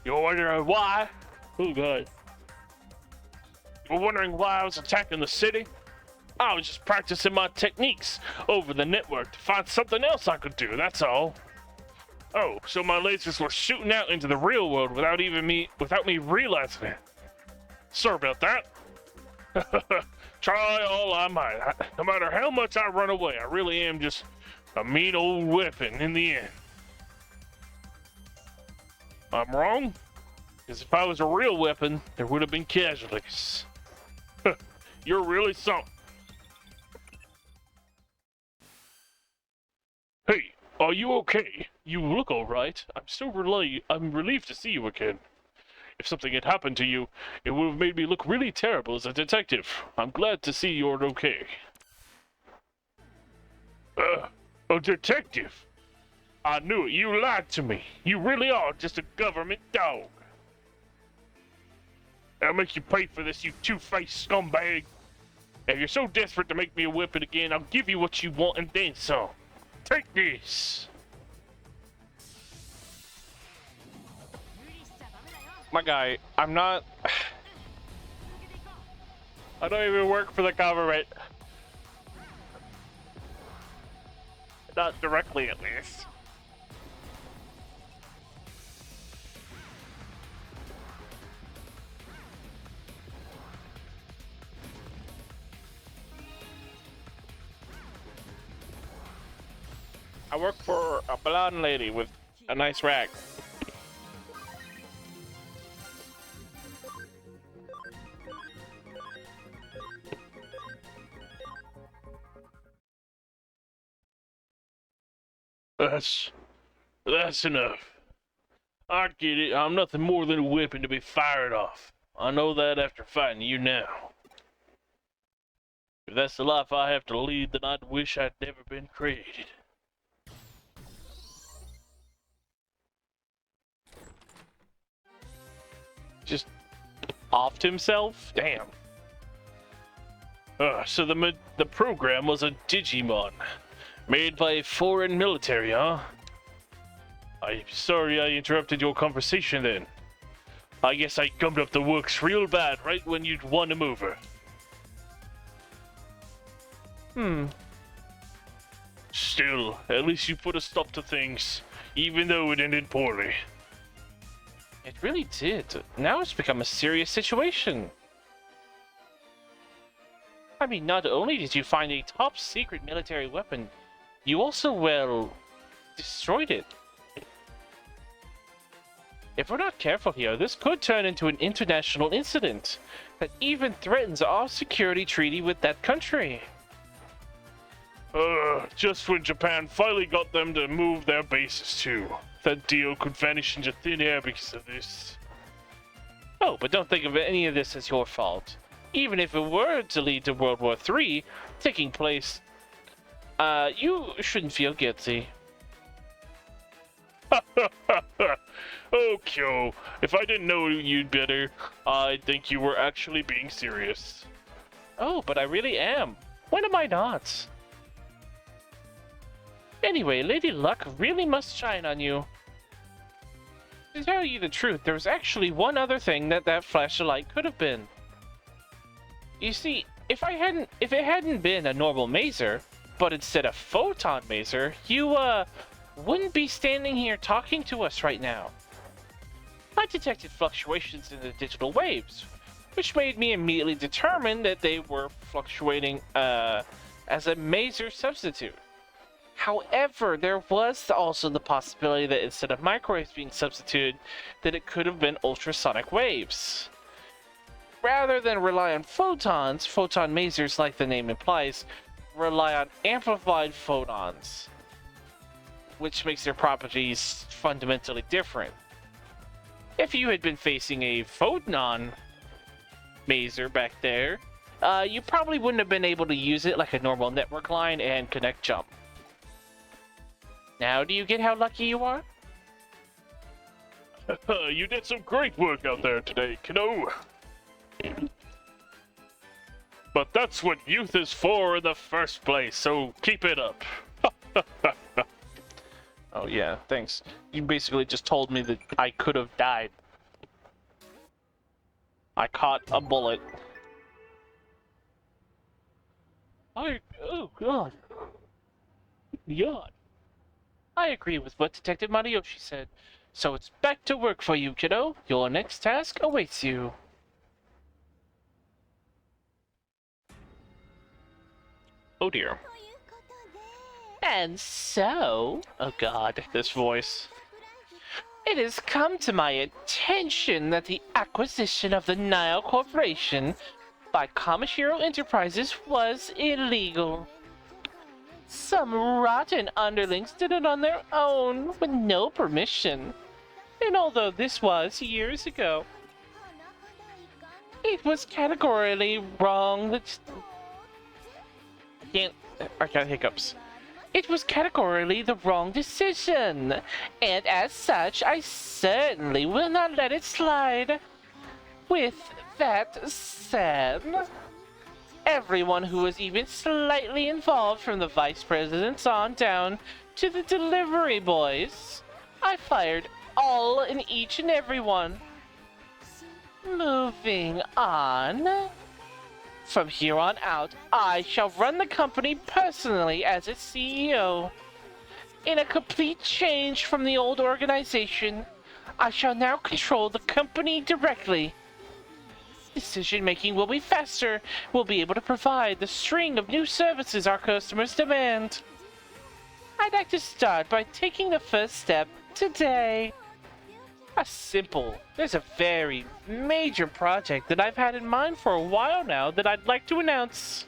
You're wondering why? Oh god. You're wondering why I was attacking the city? I was just practicing my techniques over the network to find something else I could do, that's all. Oh, so my lasers were shooting out into the real world without me realizing it. Sorry about that. Try all I might. No matter how much I run away, I really am just a mean old weapon in the end. I'm wrong? Because if I was a real weapon, there would have been casualties. You're really something. Hey, are you okay? You look alright. I'm relieved to see you again. If something had happened to you, it would have made me look really terrible as a detective. I'm glad to see you're okay. A detective? I knew it. You lied to me. You really are just a government dog. I'll make you pay for this, you two-faced scumbag. If you're so desperate to make me a weapon again, I'll give you what you want and then some. Take this. My guy, I'm not... I don't even work for the government. Not directly, at least. I work for a blonde lady with a nice rack. That's enough. I get it. I'm nothing more than a weapon to be fired off. I know that after fighting you now. If that's the life I have to lead, then I'd wish I'd never been created. Just offed himself? Damn. So the program was a Digimon. Made by a foreign military, huh? I'm sorry I interrupted your conversation then. I guess I gummed up the works real bad right when you'd won him over. Still, at least you put a stop to things, even though it ended poorly. It really did. Now it's become a serious situation. I mean, not only did you find a top secret military weapon, you also, well, destroyed it. If we're not careful here, this could turn into an international incident that even threatens our security treaty with that country. Just when Japan finally got them to move their bases too. That deal could vanish into thin air because of this. Oh, but don't think of any of this as your fault. Even if it were to lead to World War III taking place, you shouldn't feel guilty. Oh, Kyo, if I didn't know you'd better, I'd think you were actually being serious. Oh, but I really am. When am I not? Anyway, Lady Luck really must shine on you. To tell you the truth, there was actually one other thing that flashlight could have been. You see, if it hadn't been a normal mazer, but instead a photon mazer, you wouldn't be standing here talking to us right now. I detected fluctuations in the digital waves, which made me immediately determine that they were fluctuating as a mazer substitute. However, there was also the possibility that instead of microwaves being substituted, that it could have been ultrasonic waves. Rather than rely on photons, photon masers, like the name implies, rely on amplified photons, which makes their properties fundamentally different. If you had been facing a photon maser back there, you probably wouldn't have been able to use it like a normal network line and connect jump. Now, do you get how lucky you are? You did some great work out there today, kiddo. But that's what youth is for in the first place, so keep it up. Oh yeah, thanks. You basically just told me that I could have died. I caught a bullet. Oh god. God. I agree with what Detective Mariyoshi said. So it's back to work for you, kiddo. Your next task awaits you. Oh dear. And so... Oh god, this voice. It has come to my attention that the acquisition of the Nile Corporation by Kamishiro Enterprises was illegal. Some rotten underlings did it on their own, with no permission. And although this was years ago, it was categorically wrong that... I got hiccups. It was categorically the wrong decision, and as such, I certainly will not let it slide. With that said, everyone who was even slightly involved, from the vice presidents on down to the delivery boys, I fired all and each and every one. Moving on. From here on out, I shall run the company personally as its CEO. In a complete change from the old organization, I shall now control the company directly. Decision-making will be faster. We'll be able to provide the string of new services our customers demand. I'd like to start by taking the first step today. There's a very major project that I've had in mind for a while now that I'd like to announce.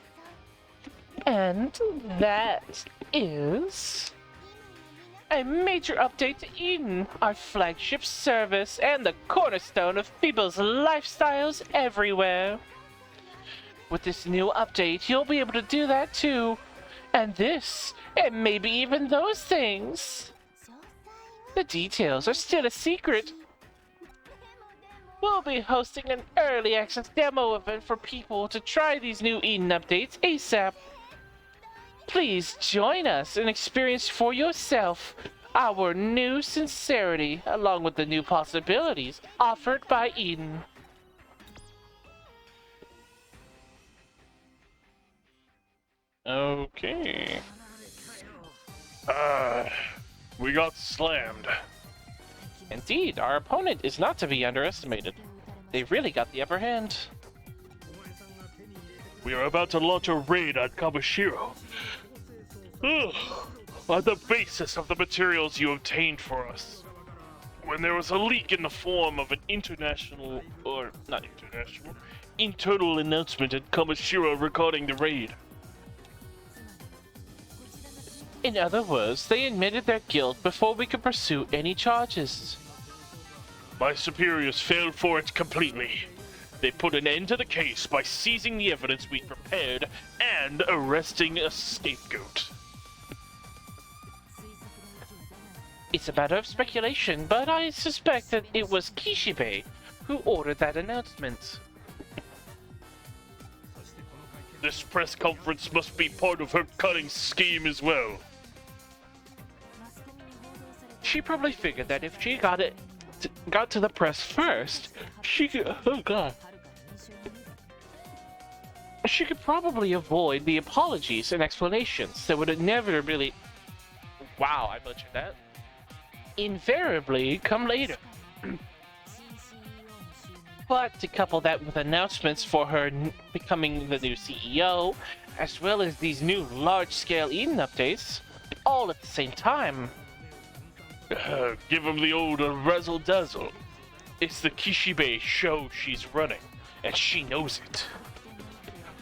And that is... a major update to Eden, our flagship service and the cornerstone of people's lifestyles everywhere. With this new update, you'll be able to do that too. And this, and maybe even those things. The details are still a secret. We'll be hosting an early access demo event for people to try these new Eden updates ASAP. Please join us and experience for yourself our new sincerity, along with the new possibilities offered by Eden. Okay. We got slammed. Indeed, our opponent is not to be underestimated. They really got the upper hand. We are about to launch a raid on Kamishiro. On the basis of the materials you obtained for us. When there was a leak in the form of an internal announcement at Kamishiro regarding the raid. In other words, they admitted their guilt before we could pursue any charges. My superiors failed for it completely. They put an end to the case by seizing the evidence we prepared and arresting a scapegoat. It's a matter of speculation, but I suspect that it was Kishibe who ordered that announcement. This press conference must be part of her cunning scheme as well. She probably figured that if she got to the press first, she could probably avoid the apologies and explanations that would inevitably, wow, I butchered that, invariably come later. But to couple that with announcements for her becoming the new CEO, as well as these new large-scale Eden updates, all at the same time. Give him the old razzle-dazzle. It's the Kishibe show she's running, and she knows it.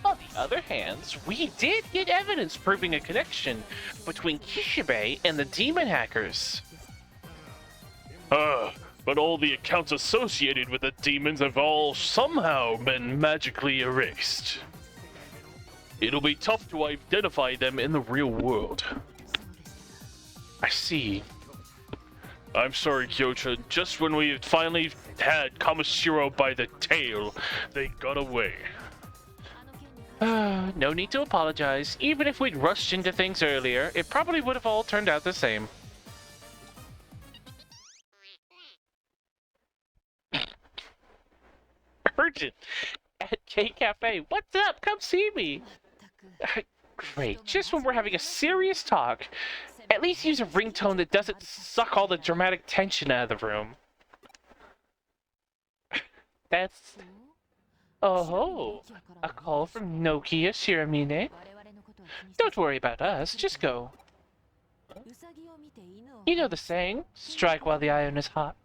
On the other hand, we did get evidence proving a connection between Kishibe and the demon hackers. But all the accounts associated with the demons have all somehow been magically erased. It'll be tough to identify them in the real world. I see. I'm sorry, Kyocha. Just when we finally had Kamashiro by the tail, they got away. No need to apologize. Even if we'd rushed into things earlier, it probably would have all turned out the same. Urgent! At K Cafe. What's up? Come see me! Great. Just when we're having a serious talk. At least use a ringtone that doesn't suck all the dramatic tension out of the room. That's... Oh, a call from Nokia Shiramine. Don't worry about us, just go. You know the saying, strike while the iron is hot.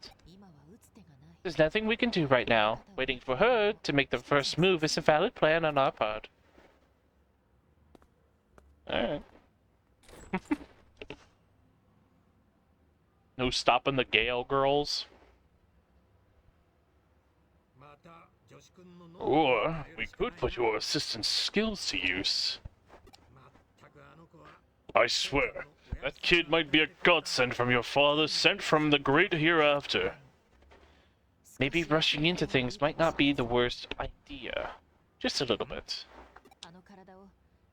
There's nothing we can do right now. Waiting for her to make the first move is a valid plan on our part. Alright. No stopping the Gale girls. Or we could put your assistant's skills to use. I swear, that kid might be a godsend from your father, sent from the great hereafter. Maybe rushing into things might not be the worst idea. Just a little bit.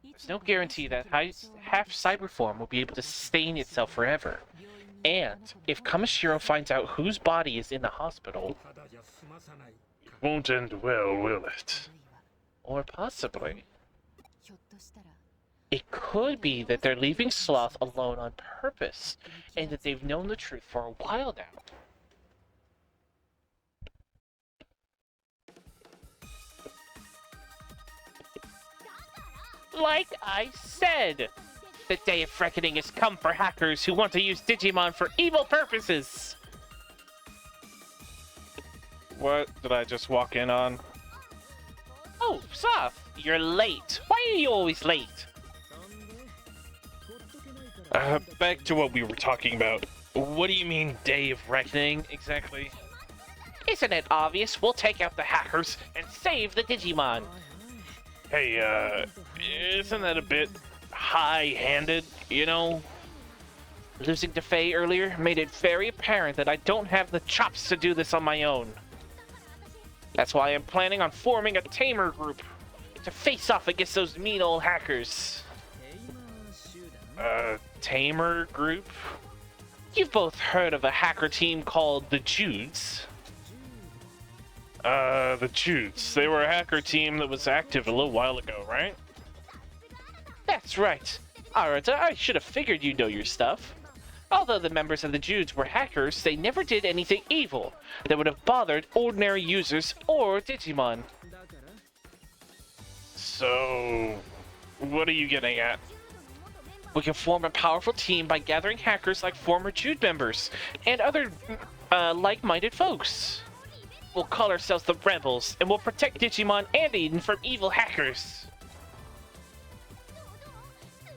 There's no guarantee that half cyber form will be able to sustain itself forever. And if Kamashiro finds out whose body is in the hospital, it won't end well, will it? Or possibly. It could be that they're leaving Sleuth alone on purpose, and that they've known the truth for a while now. Like I said, the day of reckoning has come for hackers who want to use Digimon for evil purposes. What did I just walk in on? Oh, Sleuth, you're late. Why are you always late? Back to what we were talking about. What do you mean, day of reckoning, exactly? Isn't it obvious? We'll take out the hackers and save the Digimon. Hey, isn't that a bit high-handed, you know? Losing to Faye earlier made it very apparent that I don't have the chops to do this on my own. That's why I'm planning on forming a tamer group to face off against those mean old hackers. Tamer group? You've both heard of a hacker team called the Judes. The Judes. They were a hacker team that was active a little while ago, right? That's right. Arata, I should have figured you'd know your stuff. Although the members of the Judes were hackers, they never did anything evil that would have bothered ordinary users or Digimon. So, what are you getting at? We can form a powerful team by gathering hackers like former Jude members and other like-minded folks. We'll call ourselves the Rebels, and we'll protect Digimon and Eden from evil hackers.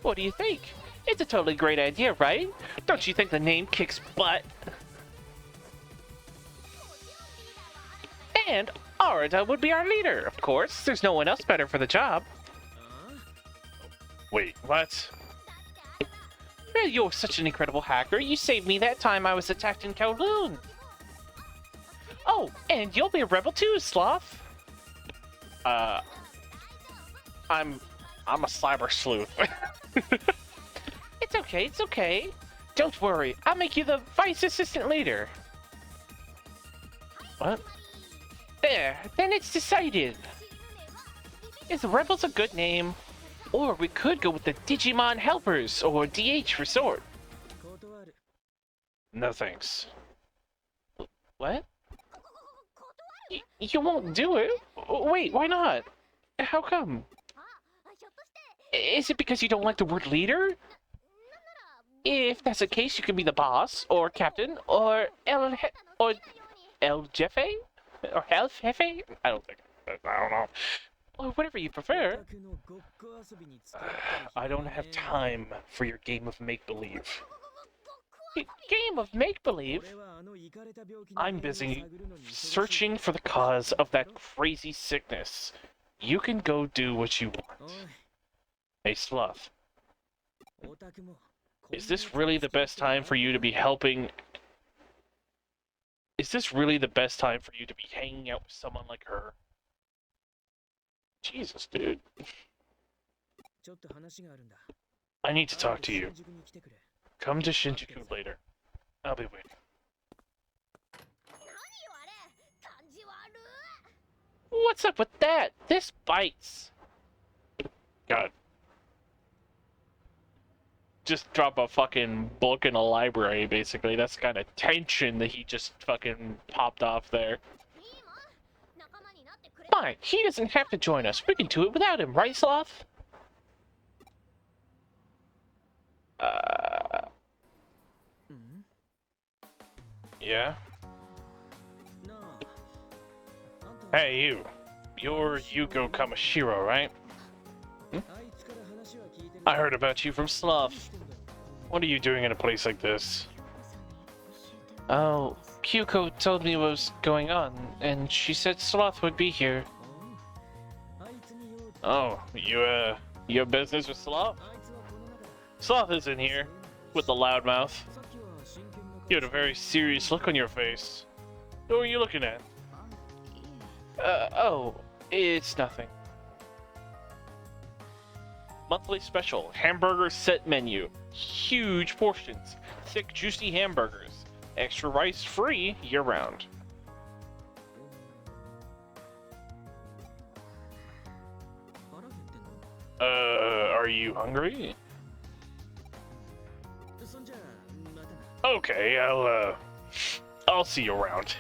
What do you think? It's a totally great idea, right? Don't you think the name kicks butt? And Arata would be our leader, of course. There's no one else better for the job. Wait, what? Well, you're such an incredible hacker. You saved me that time I was attacked in Kowloon. Oh, and you'll be a rebel too, Sleuth. I'm a cyber sleuth. It's okay, it's okay. Don't worry, I'll make you the vice assistant leader. What? There, then it's decided. Is the Rebels a good name? Or we could go with the Digimon Helpers, or DH for short. No thanks. What? You won't do it? Wait, why not? How come? Is it because you don't like the word leader? If that's the case, you can be the boss, or captain, or El Jefe? Or El Jefe? I don't know. Or whatever you prefer. I don't have time for your game of make-believe. Game of make-believe? I'm busy searching for the cause of that crazy sickness. You can go do what you want. Hey, Sleuth. Is this really the best time for you to be helping Is this really the best time for you to be hanging out with someone like her? Jesus, dude. I need to talk to you. Come to Shinjuku later. I'll be waiting. What's up with that? This bites. God. Just drop a fucking book in a library, basically. That's kind of tension that he just fucking popped off there. Fine, he doesn't have to join us. We can do it without him, right, Sleuth? Yeah? Hey, you. You're Yuko Kamashiro, right? I heard about you from Sleuth. What are you doing in a place like this? Oh, Kyuko told me what was going on, and she said Sleuth would be here. Oh, you have business with Sleuth? Sleuth is in here, with the loudmouth. You had a very serious look on your face. Who are you looking at? Oh, it's nothing. Monthly special, hamburger set menu. Huge portions, thick juicy hamburgers. Extra rice free year round. Are you hungry? Okay, I'll see you around.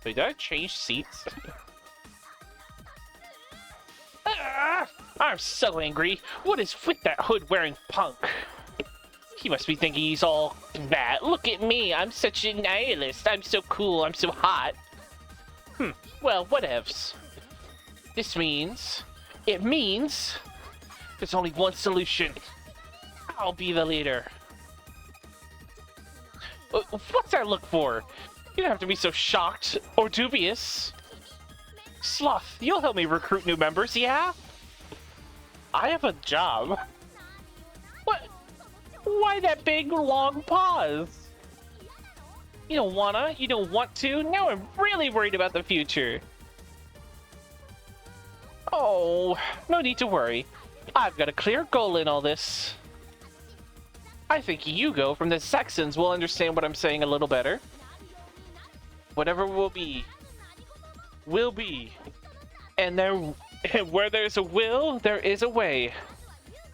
Wait, did I change seats? Ah, I'm so angry. What is with that hood-wearing punk? He must be thinking he's all that. Look at me, I'm such a nihilist. I'm so cool, I'm so hot. Well, whatevs. It means there's only one solution. I'll be the leader. What's that look for? You don't have to be so shocked or dubious. Sleuth, you'll help me recruit new members, yeah? I have a job. What? Why that big, long pause? You don't wanna? You don't want to? Now I'm really worried about the future. Oh, no need to worry. I've got a clear goal in all this. I think Yugo from the Saxons will understand what I'm saying a little better. Whatever will be. And where there's a will, there is a way.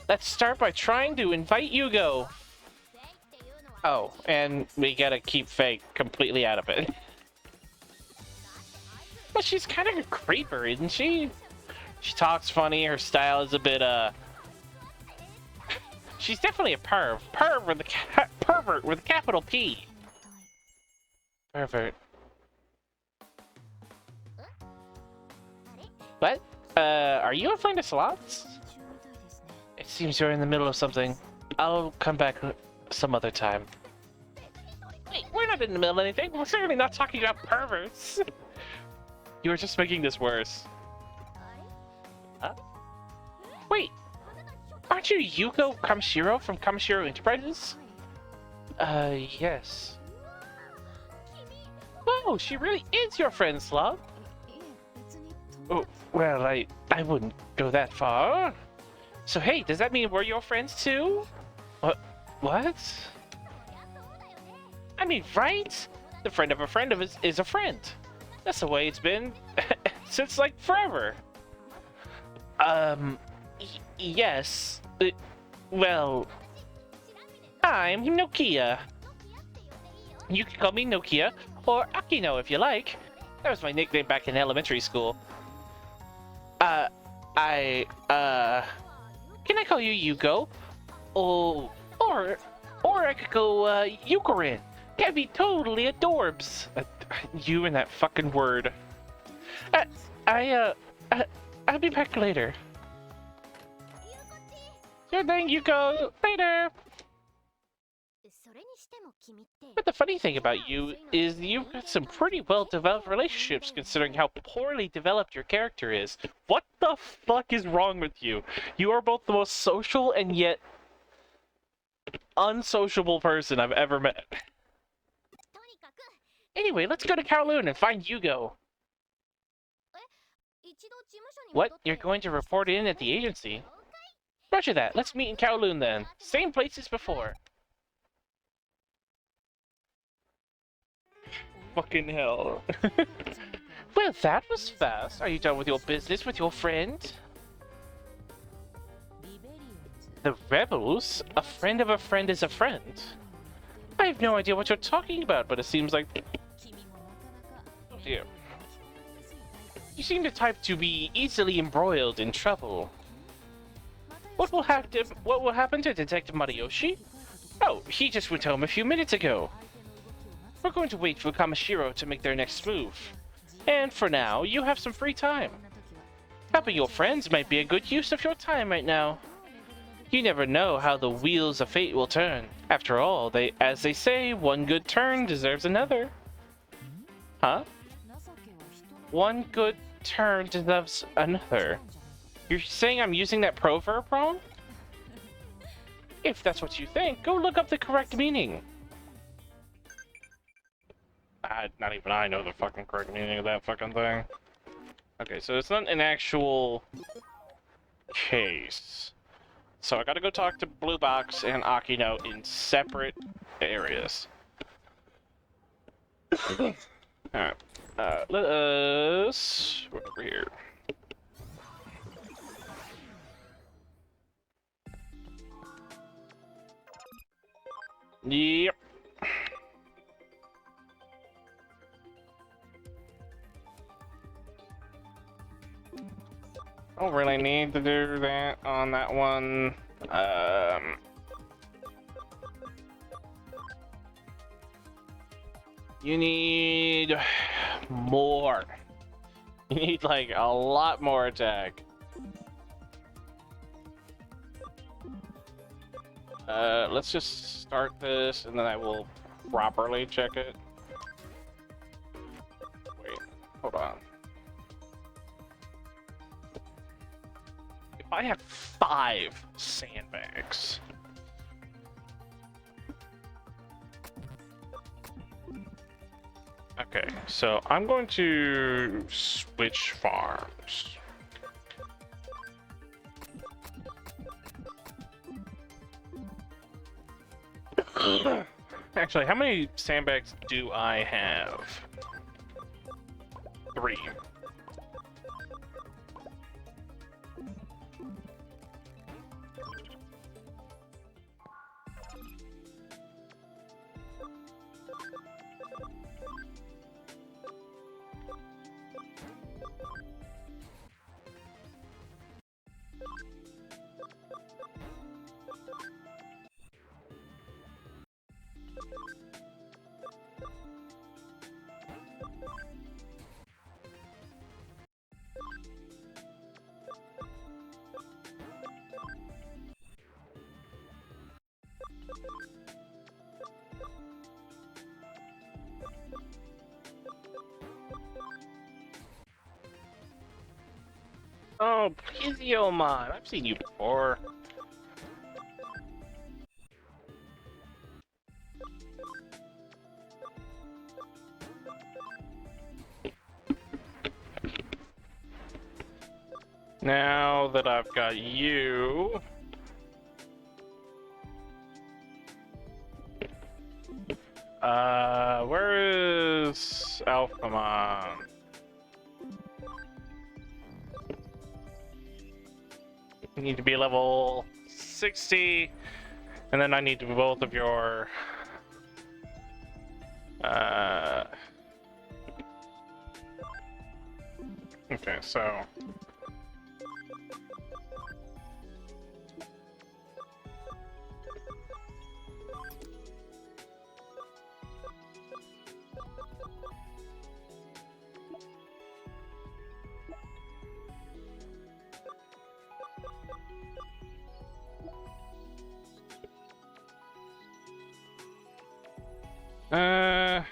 Let's start by trying to invite Yugo. Oh, and we gotta keep Faye completely out of it. Well, she's kind of a creeper, isn't she? She talks funny, her style is a bit, she's definitely a perv. Pervert with a capital P. Pervert. What? Are you a friend of Sleuth's? It seems you're in the middle of something. I'll come back some other time. Wait, we're not in the middle of anything. We're certainly not talking about perverts. You were just making this worse. Huh? Wait, aren't you Yuko Kamashiro from Kamashiro Enterprises? Yes. Oh, she really is your friend, Sleuth. Oh, well, I wouldn't go that far. So hey, does that mean we're your friends too? What? I mean, right? The friend of us is a friend. That's the way it's been since like forever. Yes. Well, I'm Nokia. You can call me Nokia or Akino if you like. That was my nickname back in elementary school. Can I call you Yuko? Oh, or I could go, Yukorin. That'd be totally adorbs. You and that fucking word. I'll be back later. Sure thing, Yuko. Later. But the funny thing about you is you've got some pretty well-developed relationships considering how poorly developed your character is. What the fuck is wrong with you? You are both the most social and yet unsociable person I've ever met. Anyway, let's go to Kowloon and find Yugo. What? You're going to report in at the agency? Roger that. Let's meet in Kowloon then. Same place as before. Fucking hell. Well, that was fast. Are you done with your business with your friend? The rebels? A friend of a friend is a friend. I have no idea what you're talking about, but it seems like... Oh dear. You seem the type to be easily embroiled in trouble. What will happen to Detective Mariyoshi? Oh, he just went home a few minutes ago. We're going to wait for Kamashiro to make their next move. And for now, you have some free time. Helping your friends might be a good use of your time right now. You never know how the wheels of fate will turn. After all, as they say, one good turn deserves another. Huh? One good turn deserves another. You're saying I'm using that proverb wrong? If that's what you think, go look up the correct meaning. Not even I know the fucking correct meaning of that fucking thing. Okay, so it's not an actual case. So I gotta go talk to Blue Box and Akino in separate areas. Alright. Let us... We're over here. Yep. Don't really need to do that on that one. You need more. You need like a lot more attack. Let's just start this and then I will properly check it. Wait, hold on. If I have 5 sandbags. Okay, so I'm going to switch farms. Actually, how many sandbags do I have? 3. Oh, Physiomon! I've seen you before. Now that I've got you... where is Alphamon? You need to be level 60, and then I need to be both of your... Okay, so... Uh,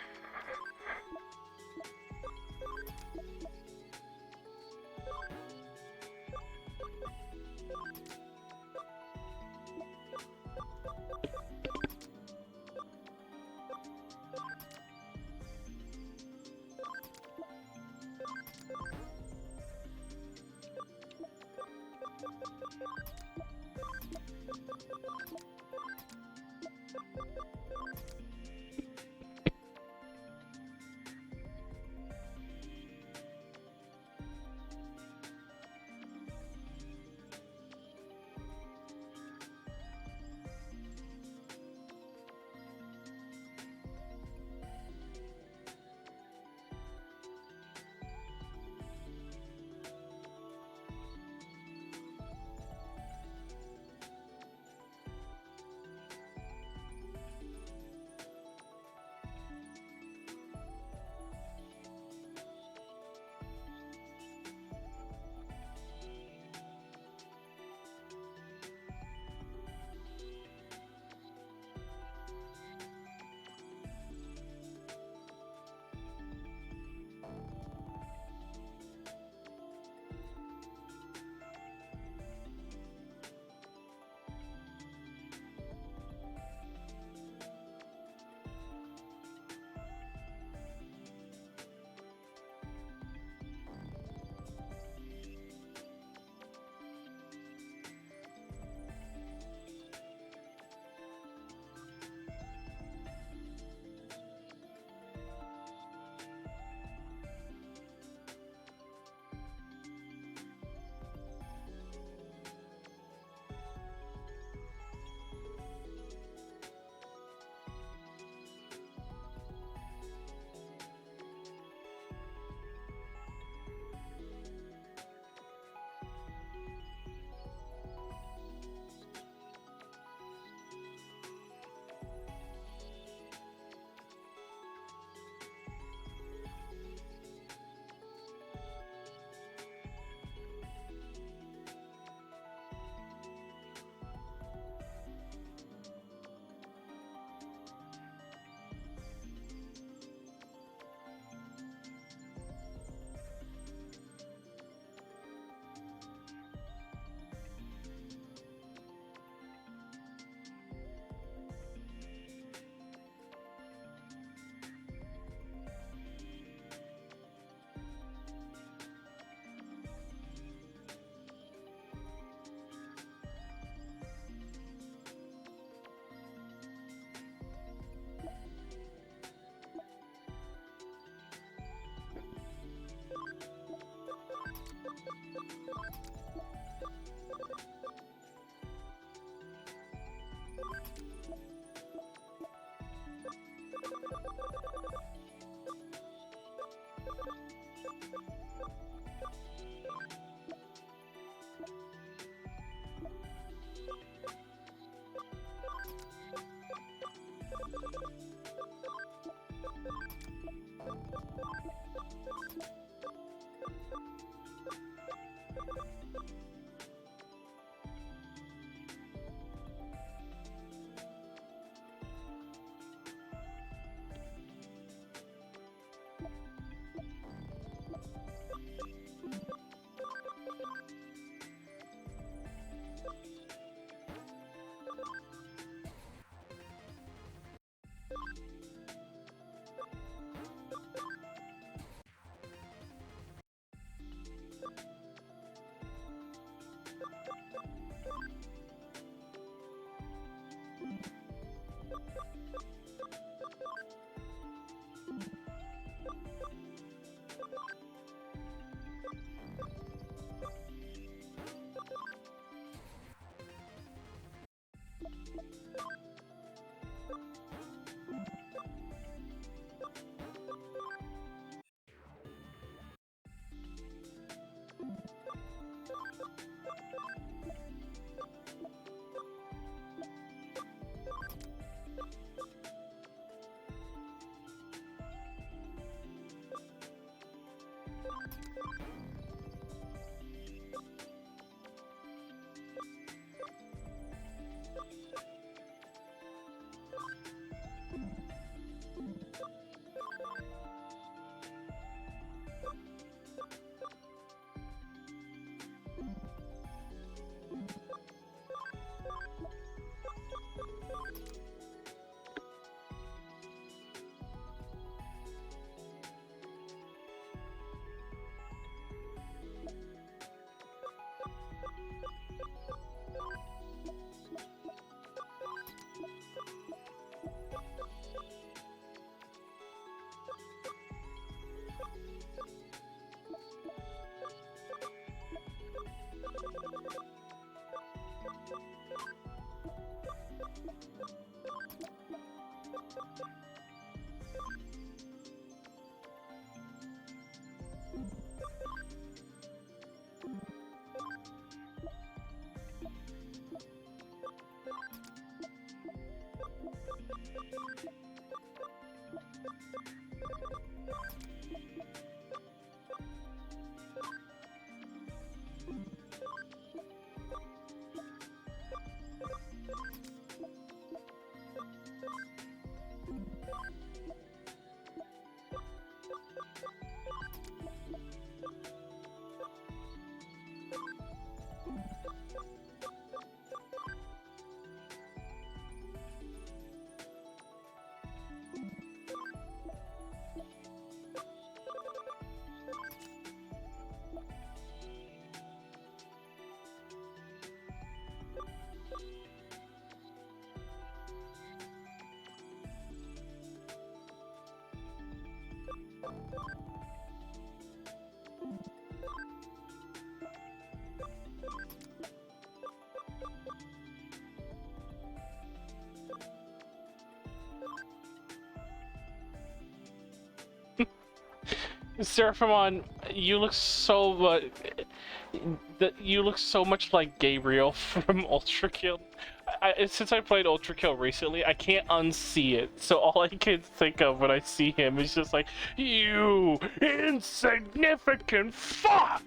Seraphimon, you look so you look so much like Gabriel from Ultra Kill. Since I played Ultra Kill recently, I can't unsee it. So all I can think of when I see him is just like, you insignificant fuck!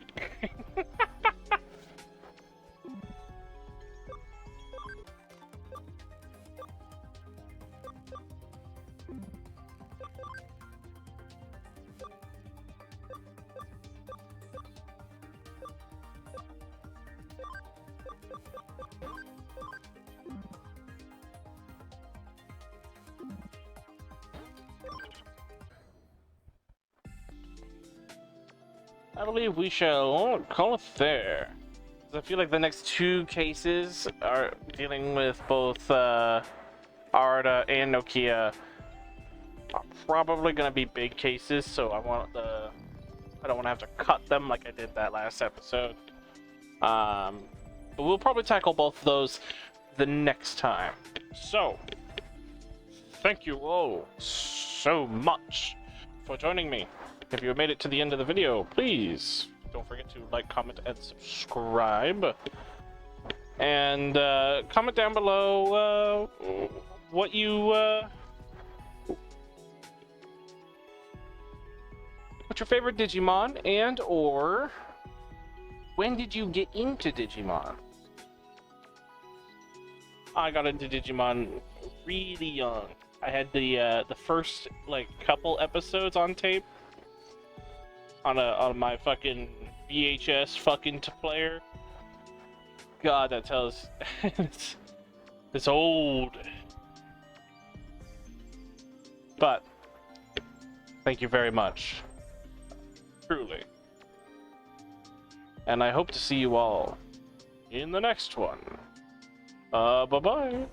I believe we shall call it there. I feel like the next two cases are dealing with both Arda and Nokia. Are probably gonna be big cases, so I don't want to have to cut them like I did that last episode. But we'll probably tackle both of those the next time. So, thank you all so much for joining me. If you made it to the end of the video, please don't forget to like, comment, and subscribe. And comment down below what's your favorite Digimon, and or when did you get into Digimon? I got into Digimon really young. I had the first like couple episodes on tape on my fucking VHS fucking player. God, that tells it's old. But thank you very much. Truly. And I hope to see you all in the next one. Bye-bye.